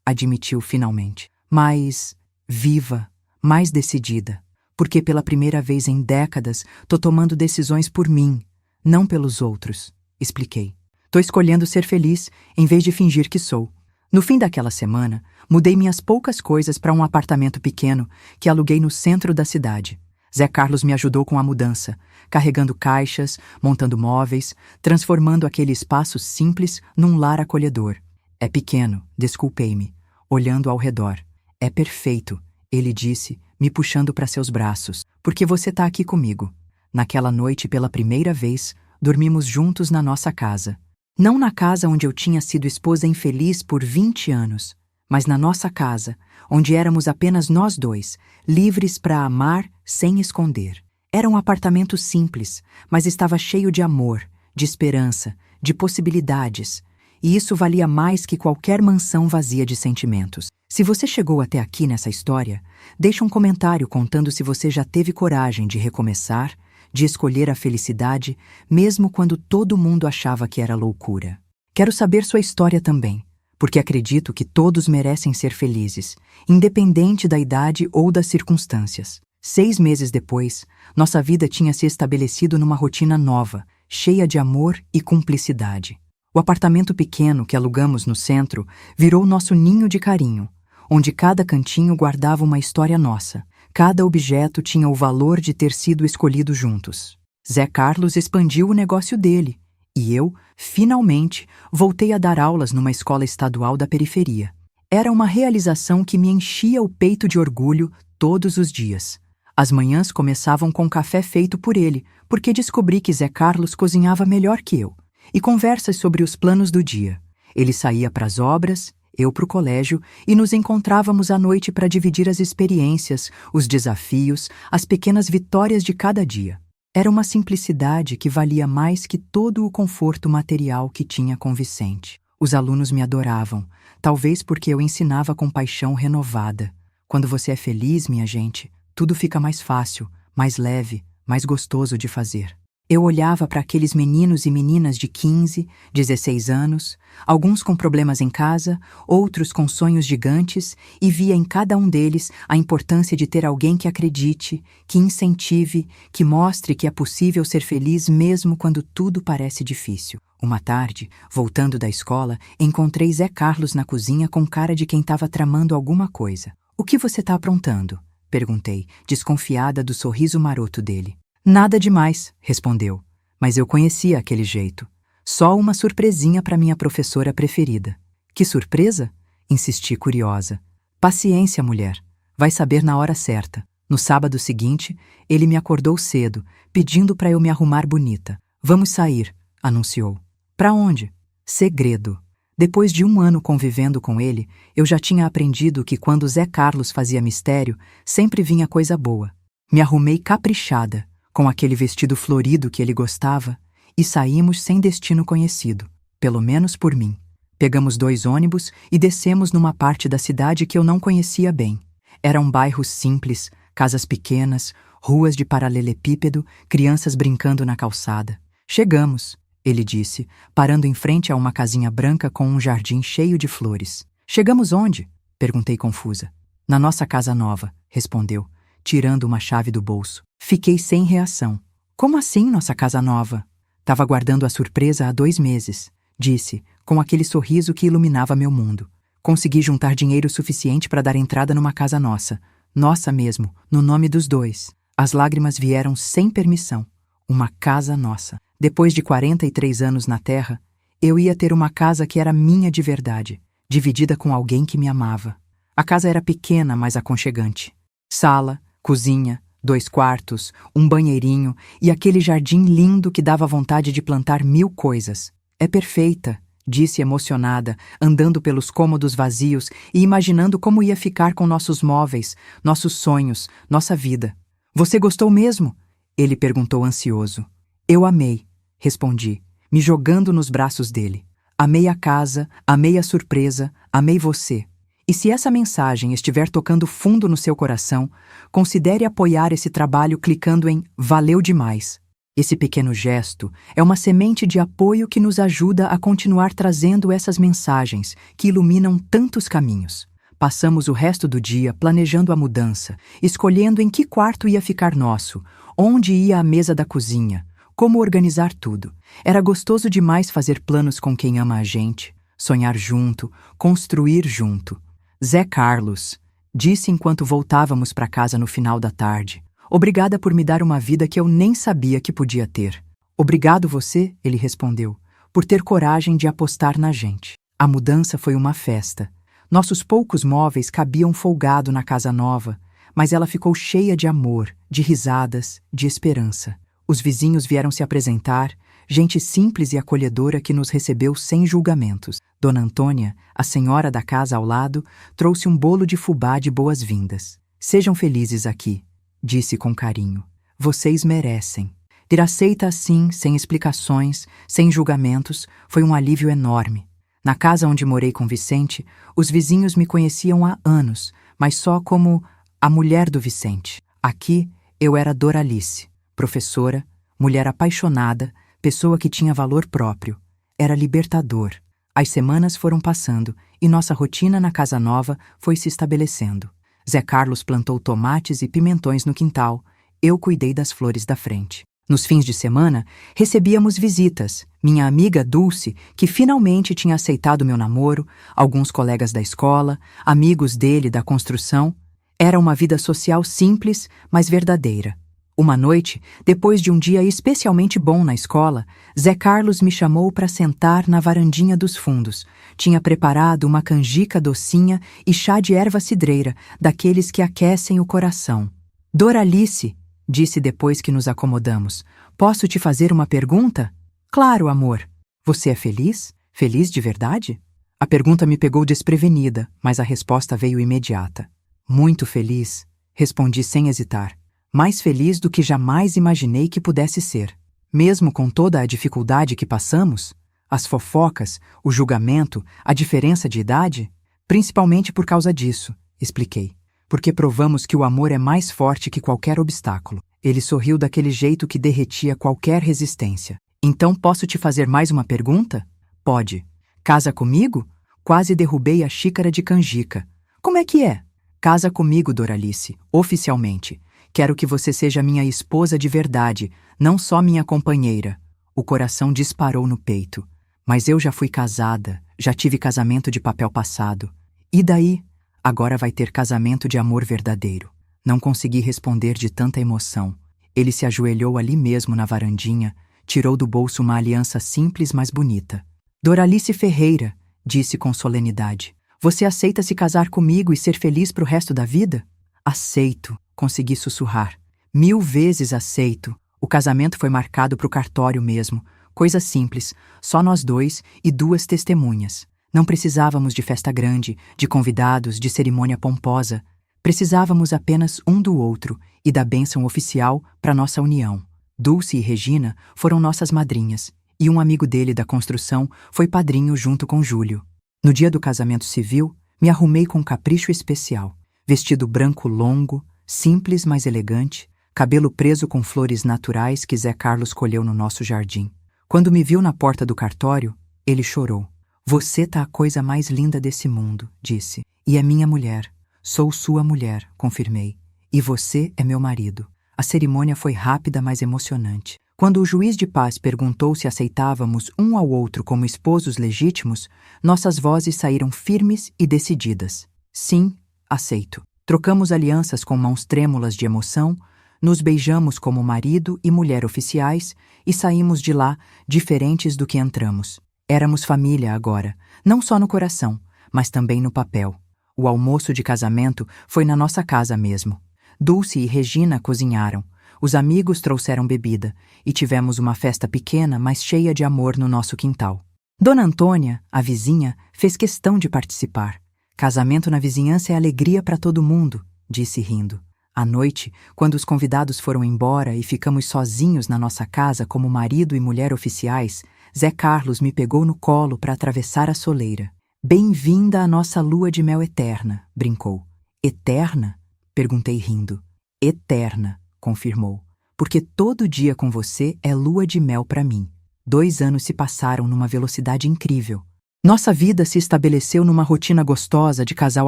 Speaker 1: admitiu finalmente. Mais viva, mais decidida. Porque pela primeira vez em décadas tô tomando decisões por mim, não pelos outros, expliquei. Tô escolhendo ser feliz em vez de fingir que sou. No fim daquela semana, mudei minhas poucas coisas para um apartamento pequeno que aluguei no centro da cidade. Zé Carlos me ajudou com a mudança, carregando caixas, montando móveis, transformando aquele espaço simples num lar acolhedor. É pequeno, desculpei-me, olhando ao redor. É perfeito, ele disse, me puxando para seus braços, porque você tá aqui comigo. Naquela noite, pela primeira vez, dormimos juntos na nossa casa. Não na casa onde eu tinha sido esposa infeliz por 20 anos, mas na nossa casa, onde éramos apenas nós dois, livres para amar sem esconder. Era um apartamento simples, mas estava cheio de amor, de esperança, de possibilidades, e isso valia mais que qualquer mansão vazia de sentimentos. Se você chegou até aqui nessa história, deixe um comentário contando se você já teve coragem de recomeçar, de escolher a felicidade, mesmo quando todo mundo achava que era loucura. Quero saber sua história também, porque acredito que todos merecem ser felizes, independente da idade ou das circunstâncias. 6 meses depois, nossa vida tinha se estabelecido numa rotina nova, cheia de amor e cumplicidade. O apartamento pequeno que alugamos no centro virou nosso ninho de carinho, onde cada cantinho guardava uma história nossa. Cada objeto tinha o valor de ter sido escolhido juntos. Zé Carlos expandiu o negócio dele, e eu, finalmente, voltei a dar aulas numa escola estadual da periferia. Era uma realização que me enchia o peito de orgulho todos os dias. As manhãs começavam com café feito por ele, porque descobri que Zé Carlos cozinhava melhor que eu, e conversas sobre os planos do dia. Ele saía para as obras, eu para o colégio, e nos encontrávamos à noite para dividir as experiências, os desafios, as pequenas vitórias de cada dia. Era uma simplicidade que valia mais que todo o conforto material que tinha com Vicente. Os alunos me adoravam, talvez porque eu ensinava com paixão renovada. Quando você é feliz, minha gente, tudo fica mais fácil, mais leve, mais gostoso de fazer. Eu olhava para aqueles meninos e meninas de 15, 16 anos, alguns com problemas em casa, outros com sonhos gigantes, e via em cada um deles a importância de ter alguém que acredite, que incentive, que mostre que é possível ser feliz mesmo quando tudo parece difícil. Uma tarde, voltando da escola, encontrei Zé Carlos na cozinha com cara de quem estava tramando alguma coisa. "O que você está aprontando?" perguntei, desconfiada do sorriso maroto dele. "Nada demais", respondeu, mas eu conhecia aquele jeito. Só uma surpresinha para minha professora preferida. "Que surpresa?" insisti curiosa. "Paciência, mulher. Vai saber na hora certa." No sábado seguinte, ele me acordou cedo, pedindo para eu me arrumar bonita. "Vamos sair", anunciou. "Para onde?" "Segredo." Depois de 1 ano convivendo com ele, eu já tinha aprendido que quando Zé Carlos fazia mistério, sempre vinha coisa boa. Me arrumei caprichada, com aquele vestido florido que ele gostava, e saímos sem destino conhecido, pelo menos por mim. Pegamos 2 ônibus e descemos numa parte da cidade que eu não conhecia bem. Era um bairro simples, casas pequenas, ruas de paralelepípedo, crianças brincando na calçada. "Chegamos", ele disse, parando em frente a uma casinha branca com um jardim cheio de flores. "Chegamos onde?" perguntei confusa. "Na nossa casa nova", respondeu, tirando uma chave do bolso. Fiquei sem reação. "Como assim, nossa casa nova?" "Tava guardando a surpresa há 2 meses", disse, com aquele sorriso que iluminava meu mundo. "Consegui juntar dinheiro suficiente para dar entrada numa casa nossa. Nossa mesmo, no nome dos 2. As lágrimas vieram sem permissão. Uma casa nossa. Depois de 43 anos na Terra, eu ia ter uma casa que era minha de verdade, dividida com alguém que me amava. A casa era pequena, mas aconchegante. Sala, cozinha, 2 quartos, um banheirinho e aquele jardim lindo que dava vontade de plantar 1000 coisas. "É perfeita", disse emocionada, andando pelos cômodos vazios e imaginando como ia ficar com nossos móveis, nossos sonhos, nossa vida. "Você gostou mesmo?" ele perguntou ansioso. "Eu amei", respondi, me jogando nos braços dele. "Amei a casa, amei a surpresa, amei você. E se essa mensagem estiver tocando fundo no seu coração, considere apoiar esse trabalho clicando em "Valeu demais". Esse pequeno gesto é uma semente de apoio que nos ajuda a continuar trazendo essas mensagens que iluminam tantos caminhos. Passamos o resto do dia planejando a mudança, escolhendo em que quarto ia ficar nosso, onde ia a mesa da cozinha, como organizar tudo. Era gostoso demais fazer planos com quem ama a gente, sonhar junto, construir junto. "Zé Carlos", disse enquanto voltávamos para casa no final da tarde. "Obrigada por me dar uma vida que eu nem sabia que podia ter." "Obrigado você", ele respondeu, "por ter coragem de apostar na gente." A mudança foi uma festa. Nossos poucos móveis cabiam folgado na casa nova, mas ela ficou cheia de amor, de risadas, de esperança. Os vizinhos vieram se apresentar, gente simples e acolhedora que nos recebeu sem julgamentos. Dona Antônia, a senhora da casa ao lado, trouxe um bolo de fubá de boas-vindas. "Sejam felizes aqui", disse com carinho. "Vocês merecem." Ter aceita assim, sem explicações, sem julgamentos, foi um alívio enorme. Na casa onde morei com Vicente, os vizinhos me conheciam há anos, mas só como a mulher do Vicente. Aqui, eu era Doralice, professora, mulher apaixonada, pessoa que tinha valor próprio. Era libertador. As semanas foram passando e nossa rotina na casa nova foi se estabelecendo. Zé Carlos plantou tomates e pimentões no quintal, eu cuidei das flores da frente. Nos fins de semana, recebíamos visitas, minha amiga Dulce, que finalmente tinha aceitado meu namoro, alguns colegas da escola, amigos dele da construção. Era uma vida social simples, mas verdadeira. Uma noite, depois de um dia especialmente bom na escola, Zé Carlos me chamou para sentar na varandinha dos fundos. Tinha preparado uma canjica docinha e chá de erva cidreira, daqueles que aquecem o coração. "Doralice", disse depois que nos acomodamos, "posso te fazer uma pergunta?" "Claro, amor." "Você é feliz? Feliz de verdade?" A pergunta me pegou desprevenida, mas a resposta veio imediata. "Muito feliz", respondi sem hesitar. "Mais feliz do que jamais imaginei que pudesse ser." Mesmo com toda a dificuldade que passamos, as fofocas, o julgamento, a diferença de idade, principalmente por causa disso, expliquei. Porque provamos que o amor é mais forte que qualquer obstáculo. Ele sorriu daquele jeito que derretia qualquer resistência. Então posso te fazer mais uma pergunta? Pode. Casa comigo? Quase derrubei a xícara de canjica. Como é que é? Casa comigo, Doralice, oficialmente. Quero que você seja minha esposa de verdade, não só minha companheira. O coração disparou no peito. Mas eu já fui casada, já tive casamento de papel passado. E daí? Agora vai ter casamento de amor verdadeiro. Não consegui responder de tanta emoção. Ele se ajoelhou ali mesmo na varandinha, tirou do bolso uma aliança simples, mas bonita. Doralice Ferreira, disse com solenidade. Você aceita se casar comigo e ser feliz pro resto da vida? Aceito, consegui sussurrar. 1000 vezes aceito. O casamento foi marcado pro cartório mesmo. Coisa simples, só nós dois e 2 testemunhas. Não precisávamos de festa grande, de convidados, de cerimônia pomposa. Precisávamos apenas um do outro e da bênção oficial para nossa união. Dulce e Regina foram nossas madrinhas, e um amigo dele da construção foi padrinho junto com Júlio. No dia do casamento civil, me arrumei com um capricho especial. Vestido branco longo, simples mas elegante, cabelo preso com flores naturais que Zé Carlos colheu no nosso jardim. Quando me viu na porta do cartório, ele chorou. Você tá a coisa mais linda desse mundo, disse. E é minha mulher. Sou sua mulher, confirmei. E você é meu marido. A cerimônia foi rápida, mas emocionante. Quando o juiz de paz perguntou se aceitávamos um ao outro como esposos legítimos, nossas vozes saíram firmes e decididas. Sim, aceito. Trocamos alianças com mãos trêmulas de emoção, nos beijamos como marido e mulher oficiais e saímos de lá diferentes do que entramos. Éramos família agora, não só no coração, mas também no papel. O almoço de casamento foi na nossa casa mesmo. Dulce e Regina cozinharam. Os amigos trouxeram bebida e tivemos uma festa pequena, mas cheia de amor no nosso quintal. Dona Antônia, a vizinha, fez questão de participar. Casamento na vizinhança é alegria para todo mundo, disse rindo. À noite, quando os convidados foram embora e ficamos sozinhos na nossa casa como marido e mulher oficiais, Zé Carlos me pegou no colo para atravessar a soleira. Bem-vinda à nossa lua de mel eterna, brincou. Eterna? Perguntei rindo. Eterna, confirmou. Porque todo dia com você é lua de mel para mim. 2 anos se passaram numa velocidade incrível. Nossa vida se estabeleceu numa rotina gostosa de casal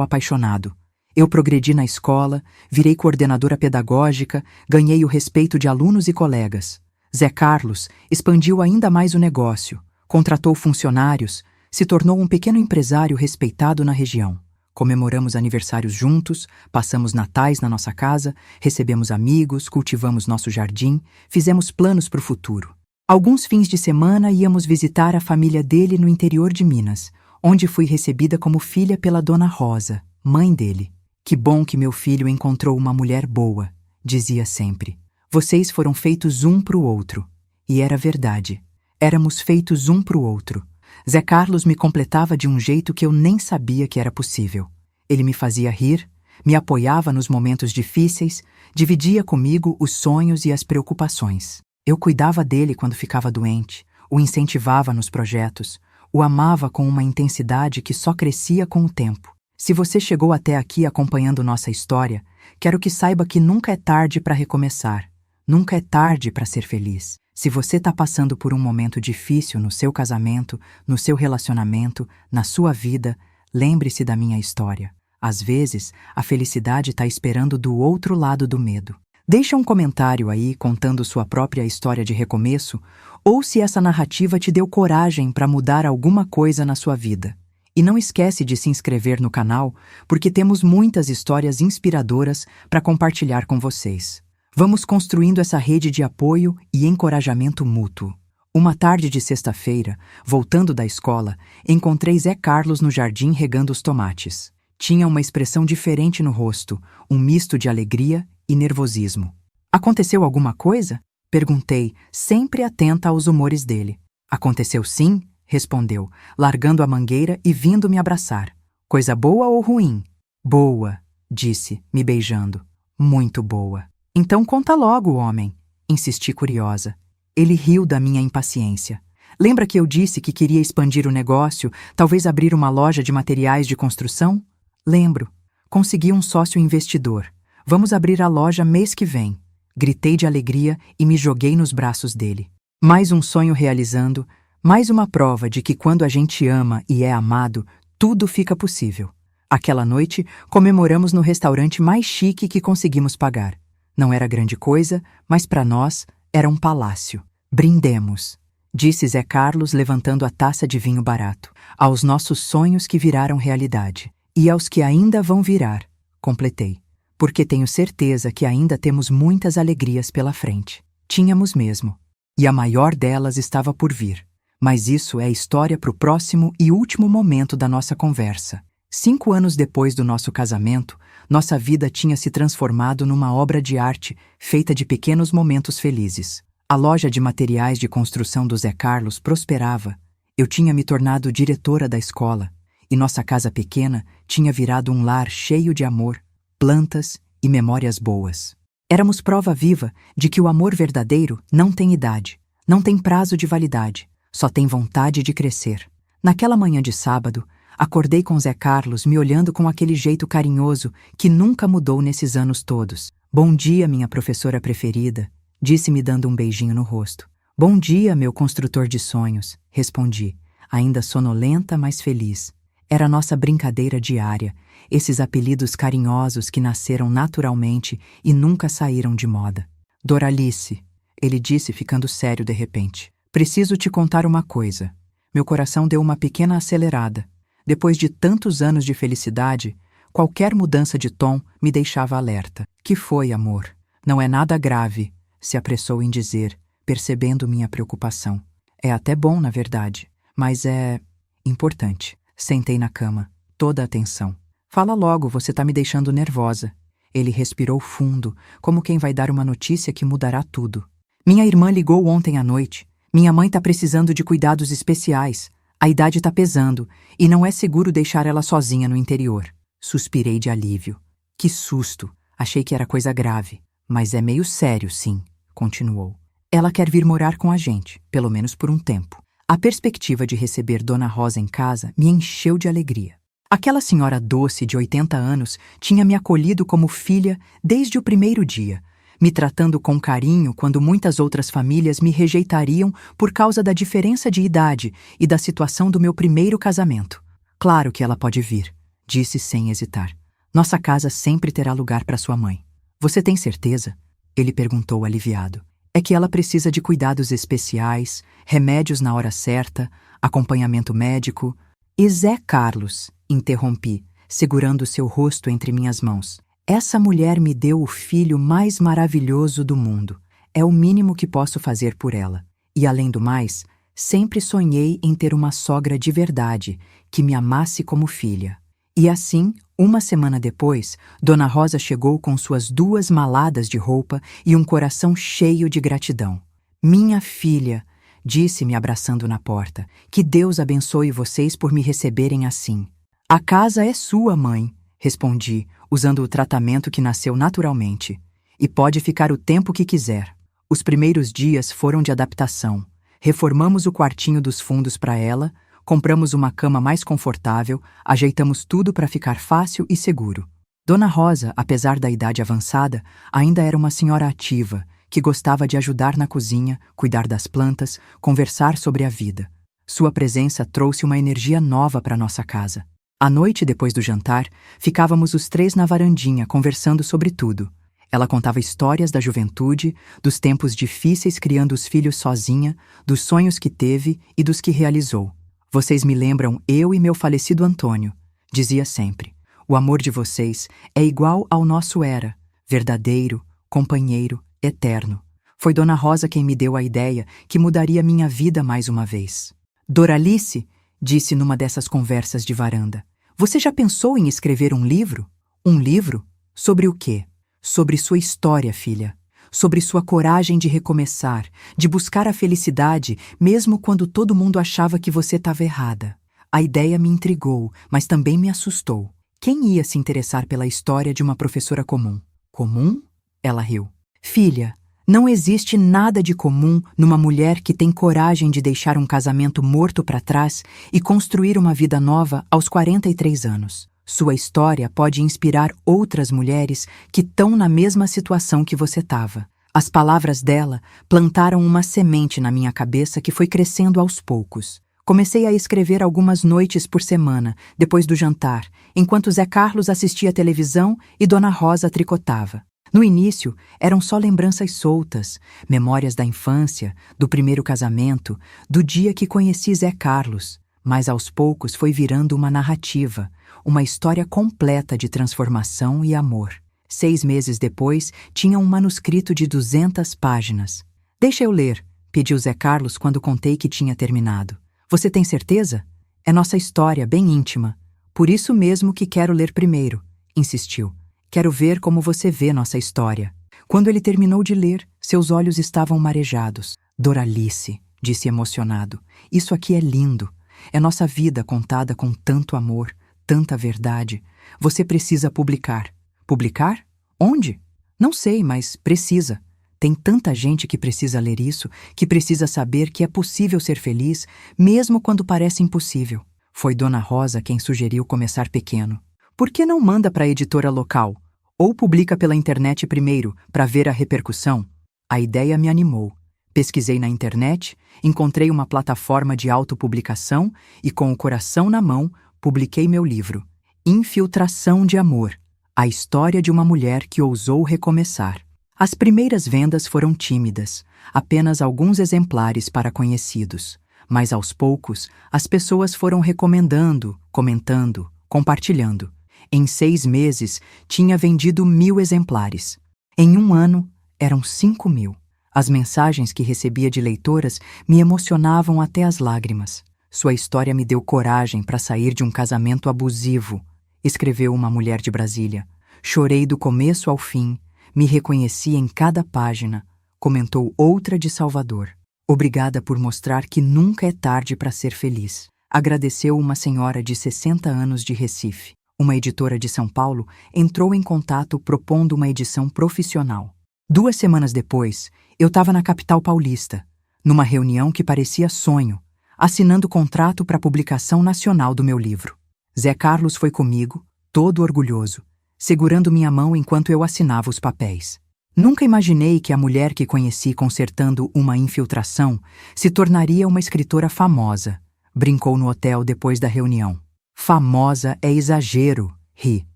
Speaker 1: apaixonado. Eu progredi na escola, virei coordenadora pedagógica, ganhei o respeito de alunos e colegas. Zé Carlos expandiu ainda mais o negócio, contratou funcionários, se tornou um pequeno empresário respeitado na região. Comemoramos aniversários juntos, passamos natais na nossa casa, recebemos amigos, cultivamos nosso jardim, fizemos planos para o futuro. Alguns fins de semana íamos visitar a família dele no interior de Minas, onde fui recebida como filha pela Dona Rosa, mãe dele. Que bom que meu filho encontrou uma mulher boa, dizia sempre. Vocês foram feitos um para o outro. E era verdade. Éramos feitos um para o outro. Zé Carlos me completava de um jeito que eu nem sabia que era possível. Ele me fazia rir, me apoiava nos momentos difíceis, dividia comigo os sonhos e as preocupações. Eu cuidava dele quando ficava doente, o incentivava nos projetos, o amava com uma intensidade que só crescia com o tempo. Se você chegou até aqui acompanhando nossa história, quero que saiba que nunca é tarde para recomeçar. Nunca é tarde para ser feliz. Se você está passando por um momento difícil no seu casamento, no seu relacionamento, na sua vida, lembre-se da minha história. Às vezes, a felicidade está esperando do outro lado do medo. Deixa um comentário aí contando sua própria história de recomeço ou se essa narrativa te deu coragem para mudar alguma coisa na sua vida. E não esquece de se inscrever no canal, porque temos muitas histórias inspiradoras para compartilhar com vocês. Vamos construindo essa rede de apoio e encorajamento mútuo. Uma tarde de sexta-feira, voltando da escola, encontrei Zé Carlos no jardim regando os tomates. Tinha uma expressão diferente no rosto, um misto de alegria e nervosismo. Aconteceu alguma coisa? Perguntei, sempre atenta aos humores dele. Aconteceu sim, respondeu, largando a mangueira e vindo me abraçar. Coisa boa ou ruim? Boa, disse, me beijando. Muito boa. Então conta logo, homem, insisti curiosa. Ele riu da minha impaciência. Lembra que eu disse que queria expandir o negócio, talvez abrir uma loja de materiais de construção? Lembro. Consegui um sócio investidor. Vamos abrir a loja mês que vem. Gritei de alegria e me joguei nos braços dele. Mais um sonho realizando, mais uma prova de que quando a gente ama e é amado, tudo fica possível. Aquela noite, comemoramos no restaurante mais chique que conseguimos pagar. Não era grande coisa, mas para nós era um palácio. Brindemos, disse Zé Carlos levantando a taça de vinho barato, aos nossos sonhos que viraram realidade. E aos que ainda vão virar, completei, porque tenho certeza que ainda temos muitas alegrias pela frente. Tínhamos mesmo. E a maior delas estava por vir. Mas isso é história para o próximo e último momento da nossa conversa. 5 anos depois do nosso casamento, nossa vida tinha se transformado numa obra de arte feita de pequenos momentos felizes. A loja de materiais de construção do Zé Carlos prosperava. Eu tinha me tornado diretora da escola. E nossa casa pequena tinha virado um lar cheio de amor, plantas e memórias boas. Éramos prova viva de que o amor verdadeiro não tem idade, não tem prazo de validade, só tem vontade de crescer. Naquela manhã de sábado, acordei com Zé Carlos me olhando com aquele jeito carinhoso que nunca mudou nesses anos todos. Bom dia, minha professora preferida, disse-me dando um beijinho no rosto. Bom dia, meu construtor de sonhos, respondi, ainda sonolenta, mas feliz. Era nossa brincadeira diária, esses apelidos carinhosos que nasceram naturalmente e nunca saíram de moda. Doralice, ele disse ficando sério de repente. Preciso te contar uma coisa. Meu coração deu uma pequena acelerada. Depois de tantos anos de felicidade, qualquer mudança de tom me deixava alerta. Que foi, amor? Não é nada grave, se apressou em dizer, percebendo minha preocupação. É até bom, na verdade, mas é importante. Sentei na cama, toda a atenção. Fala logo, você tá me deixando nervosa. Ele respirou fundo, como quem vai dar uma notícia que mudará tudo. Minha irmã ligou ontem à noite. Minha mãe tá precisando de cuidados especiais. A idade tá pesando, e não é seguro deixar ela sozinha no interior. Suspirei de alívio. Que susto! Achei que era coisa grave. Mas é meio sério, sim, continuou. Ela quer vir morar com a gente, pelo menos por um tempo. A perspectiva de receber Dona Rosa em casa me encheu de alegria. Aquela senhora doce de 80 anos tinha me acolhido como filha desde o primeiro dia, me tratando com carinho quando muitas outras famílias me rejeitariam por causa da diferença de idade e da situação do meu primeiro casamento. Claro que ela pode vir, disse sem hesitar. Nossa casa sempre terá lugar para sua mãe. Você tem certeza? Ele perguntou aliviado. É que ela precisa de cuidados especiais, remédios na hora certa, acompanhamento médico. E Zé Carlos, interrompi, segurando seu rosto entre minhas mãos. Essa mulher me deu o filho mais maravilhoso do mundo. É o mínimo que posso fazer por ela. E além do mais, sempre sonhei em ter uma sogra de verdade, que me amasse como filha. E assim, uma semana depois, Dona Rosa chegou com suas 2 maladas de roupa e um coração cheio de gratidão. Minha filha, disse-me abraçando na porta, que Deus abençoe vocês por me receberem assim. A casa é sua, mãe, respondi, usando o tratamento que nasceu naturalmente. E pode ficar o tempo que quiser. Os primeiros dias foram de adaptação. Reformamos o quartinho dos fundos para ela, compramos uma cama mais confortável, ajeitamos tudo para ficar fácil e seguro. Dona Rosa, apesar da idade avançada, ainda era uma senhora ativa, que gostava de ajudar na cozinha, cuidar das plantas, conversar sobre a vida. Sua presença trouxe uma energia nova para nossa casa. À noite, depois do jantar, ficávamos os 3 na varandinha conversando sobre tudo. Ela contava histórias da juventude, dos tempos difíceis criando os filhos sozinha, dos sonhos que teve e dos que realizou. Vocês me lembram eu e meu falecido Antônio, dizia sempre. O amor de vocês é igual ao nosso era, verdadeiro, companheiro, eterno. Foi Dona Rosa quem me deu a ideia que mudaria minha vida mais uma vez. Doralice, disse numa dessas conversas de varanda, você já pensou em escrever um livro? Um livro? Sobre o quê? Sobre sua história, filha. Sobre sua coragem de recomeçar, de buscar a felicidade, mesmo quando todo mundo achava que você estava errada. A ideia me intrigou, mas também me assustou. Quem ia se interessar pela história de uma professora comum? Comum? Ela riu. Filha, não existe nada de comum numa mulher que tem coragem de deixar um casamento morto para trás e construir uma vida nova aos 43 anos. Sua história pode inspirar outras mulheres que estão na mesma situação que você estava. As palavras dela plantaram uma semente na minha cabeça que foi crescendo aos poucos. Comecei a escrever algumas noites por semana, depois do jantar, enquanto Zé Carlos assistia televisão e Dona Rosa tricotava. No início, eram só lembranças soltas, memórias da infância, do primeiro casamento, do dia que conheci Zé Carlos, mas aos poucos foi virando uma narrativa, uma história completa de transformação e amor. 6 meses depois, tinha um manuscrito de 200 páginas. "Deixa eu ler", pediu Zé Carlos quando contei que tinha terminado. "Você tem certeza? É nossa história, bem íntima. Por isso mesmo que quero ler primeiro", insistiu. "Quero ver como você vê nossa história." Quando ele terminou de ler, seus olhos estavam marejados. "Doralice", disse emocionado, "isso aqui é lindo. É nossa vida contada com tanto amor, tanta verdade. Você precisa publicar." "Publicar? Onde?" "Não sei, mas precisa. Tem tanta gente que precisa ler isso, que precisa saber que é possível ser feliz, mesmo quando parece impossível." Foi Dona Rosa quem sugeriu começar pequeno. "Por que não manda para a editora local? Ou publica pela internet primeiro, para ver a repercussão?" A ideia me animou. Pesquisei na internet, encontrei uma plataforma de autopublicação e, com o coração na mão, publiquei meu livro, Infiltração de Amor, a história de uma mulher que ousou recomeçar. As primeiras vendas foram tímidas, apenas alguns exemplares para conhecidos. Mas aos poucos, as pessoas foram recomendando, comentando, compartilhando. Em 6 meses, tinha vendido 1.000 exemplares. Em 1 ano, eram 5.000. As mensagens que recebia de leitoras me emocionavam até as lágrimas. "Sua história me deu coragem para sair de um casamento abusivo", escreveu uma mulher de Brasília. "Chorei do começo ao fim, me reconheci em cada página", comentou outra de Salvador. "Obrigada por mostrar que nunca é tarde para ser feliz", agradeceu uma senhora de 60 anos de Recife. Uma editora de São Paulo entrou em contato propondo uma edição profissional. 2 semanas depois, eu estava na capital paulista, numa reunião que parecia sonho, assinando contrato para a publicação nacional do meu livro. Zé Carlos foi comigo, todo orgulhoso, segurando minha mão enquanto eu assinava os papéis. "Nunca imaginei que a mulher que conheci consertando uma infiltração se tornaria uma escritora famosa", brincou no hotel depois da reunião. "Famosa é exagero", ri.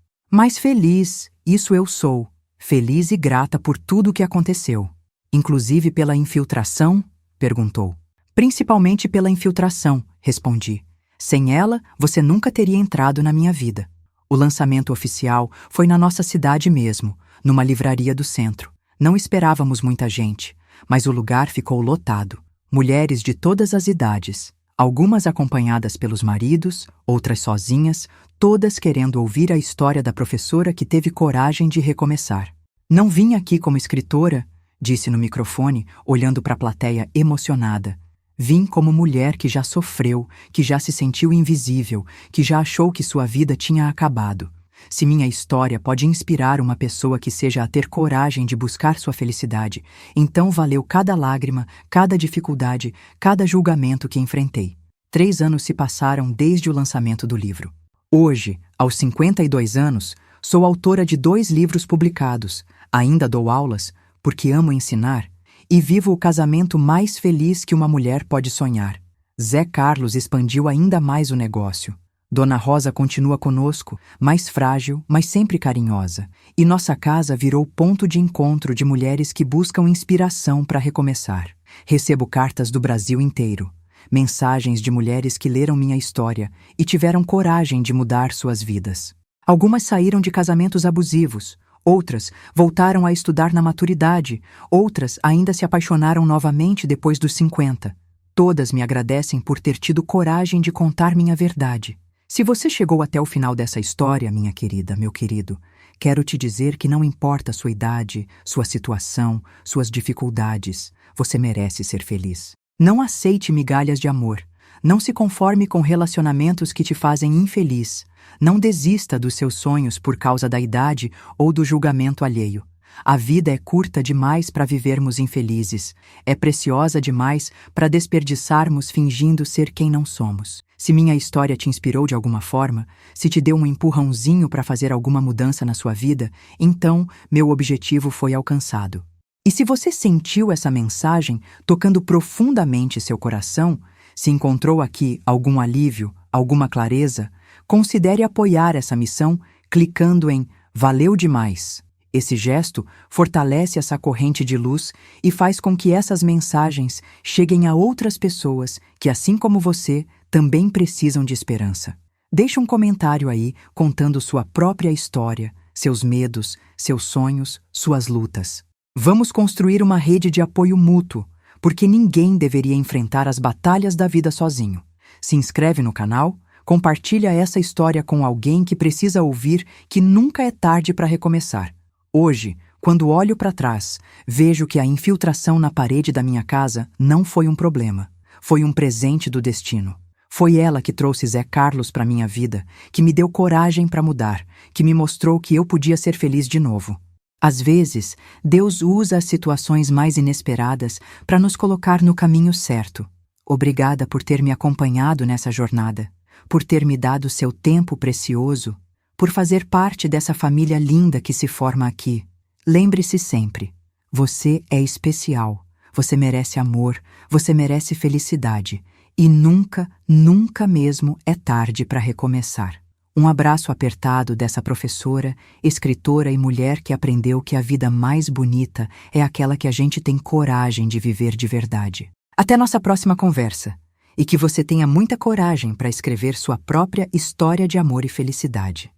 Speaker 1: "Mas feliz, isso eu sou. Feliz e grata por tudo o que aconteceu." "Inclusive pela infiltração?", perguntou. "Principalmente pela infiltração", respondi. "Sem ela, você nunca teria entrado na minha vida." O lançamento oficial foi na nossa cidade mesmo, numa livraria do centro. Não esperávamos muita gente, mas o lugar ficou lotado. Mulheres de todas as idades, algumas acompanhadas pelos maridos, outras sozinhas, todas querendo ouvir a história da professora que teve coragem de recomeçar. "Não vim aqui como escritora", disse no microfone, olhando para a plateia emocionada. "Vim como mulher que já sofreu, que já se sentiu invisível, que já achou que sua vida tinha acabado. Se minha história pode inspirar uma pessoa que seja a ter coragem de buscar sua felicidade, então valeu cada lágrima, cada dificuldade, cada julgamento que enfrentei." 3 anos se passaram desde o lançamento do livro. Hoje, aos 52 anos, sou autora de 2 livros publicados, ainda dou aulas, porque amo ensinar, e vivo o casamento mais feliz que uma mulher pode sonhar. Zé Carlos expandiu ainda mais o negócio. Dona Rosa continua conosco, mais frágil, mas sempre carinhosa. E nossa casa virou ponto de encontro de mulheres que buscam inspiração para recomeçar. Recebo cartas do Brasil inteiro. Mensagens de mulheres que leram minha história e tiveram coragem de mudar suas vidas. Algumas saíram de casamentos abusivos. Outras voltaram a estudar na maturidade, outras ainda se apaixonaram novamente depois dos 50. Todas me agradecem por ter tido coragem de contar minha verdade. Se você chegou até o final dessa história, minha querida, meu querido, quero te dizer que não importa sua idade, sua situação, suas dificuldades, você merece ser feliz. Não aceite migalhas de amor. Não se conforme com relacionamentos que te fazem infeliz. Não desista dos seus sonhos por causa da idade ou do julgamento alheio. A vida é curta demais para vivermos infelizes. É preciosa demais para desperdiçarmos fingindo ser quem não somos. Se minha história te inspirou de alguma forma, se te deu um empurrãozinho para fazer alguma mudança na sua vida, então meu objetivo foi alcançado. E se você sentiu essa mensagem tocando profundamente seu coração, se encontrou aqui algum alívio, alguma clareza, considere apoiar essa missão clicando em Valeu demais. Esse gesto fortalece essa corrente de luz e faz com que essas mensagens cheguem a outras pessoas que, assim como você, também precisam de esperança. Deixe um comentário aí contando sua própria história, seus medos, seus sonhos, suas lutas. Vamos construir uma rede de apoio mútuo, porque ninguém deveria enfrentar as batalhas da vida sozinho. Se inscreve no canal, compartilha essa história com alguém que precisa ouvir que nunca é tarde para recomeçar. Hoje, quando olho para trás, vejo que a infiltração na parede da minha casa não foi um problema. Foi um presente do destino. Foi ela que trouxe Zé Carlos para minha vida, que me deu coragem para mudar, que me mostrou que eu podia ser feliz de novo. Às vezes, Deus usa as situações mais inesperadas para nos colocar no caminho certo. Obrigada por ter me acompanhado nessa jornada, por ter me dado seu tempo precioso, por fazer parte dessa família linda que se forma aqui. Lembre-se sempre, você é especial, você merece amor, você merece felicidade e nunca, nunca mesmo é tarde para recomeçar. Um abraço apertado dessa professora, escritora e mulher que aprendeu que a vida mais bonita é aquela que a gente tem coragem de viver de verdade. Até nossa próxima conversa e que você tenha muita coragem para escrever sua própria história de amor e felicidade.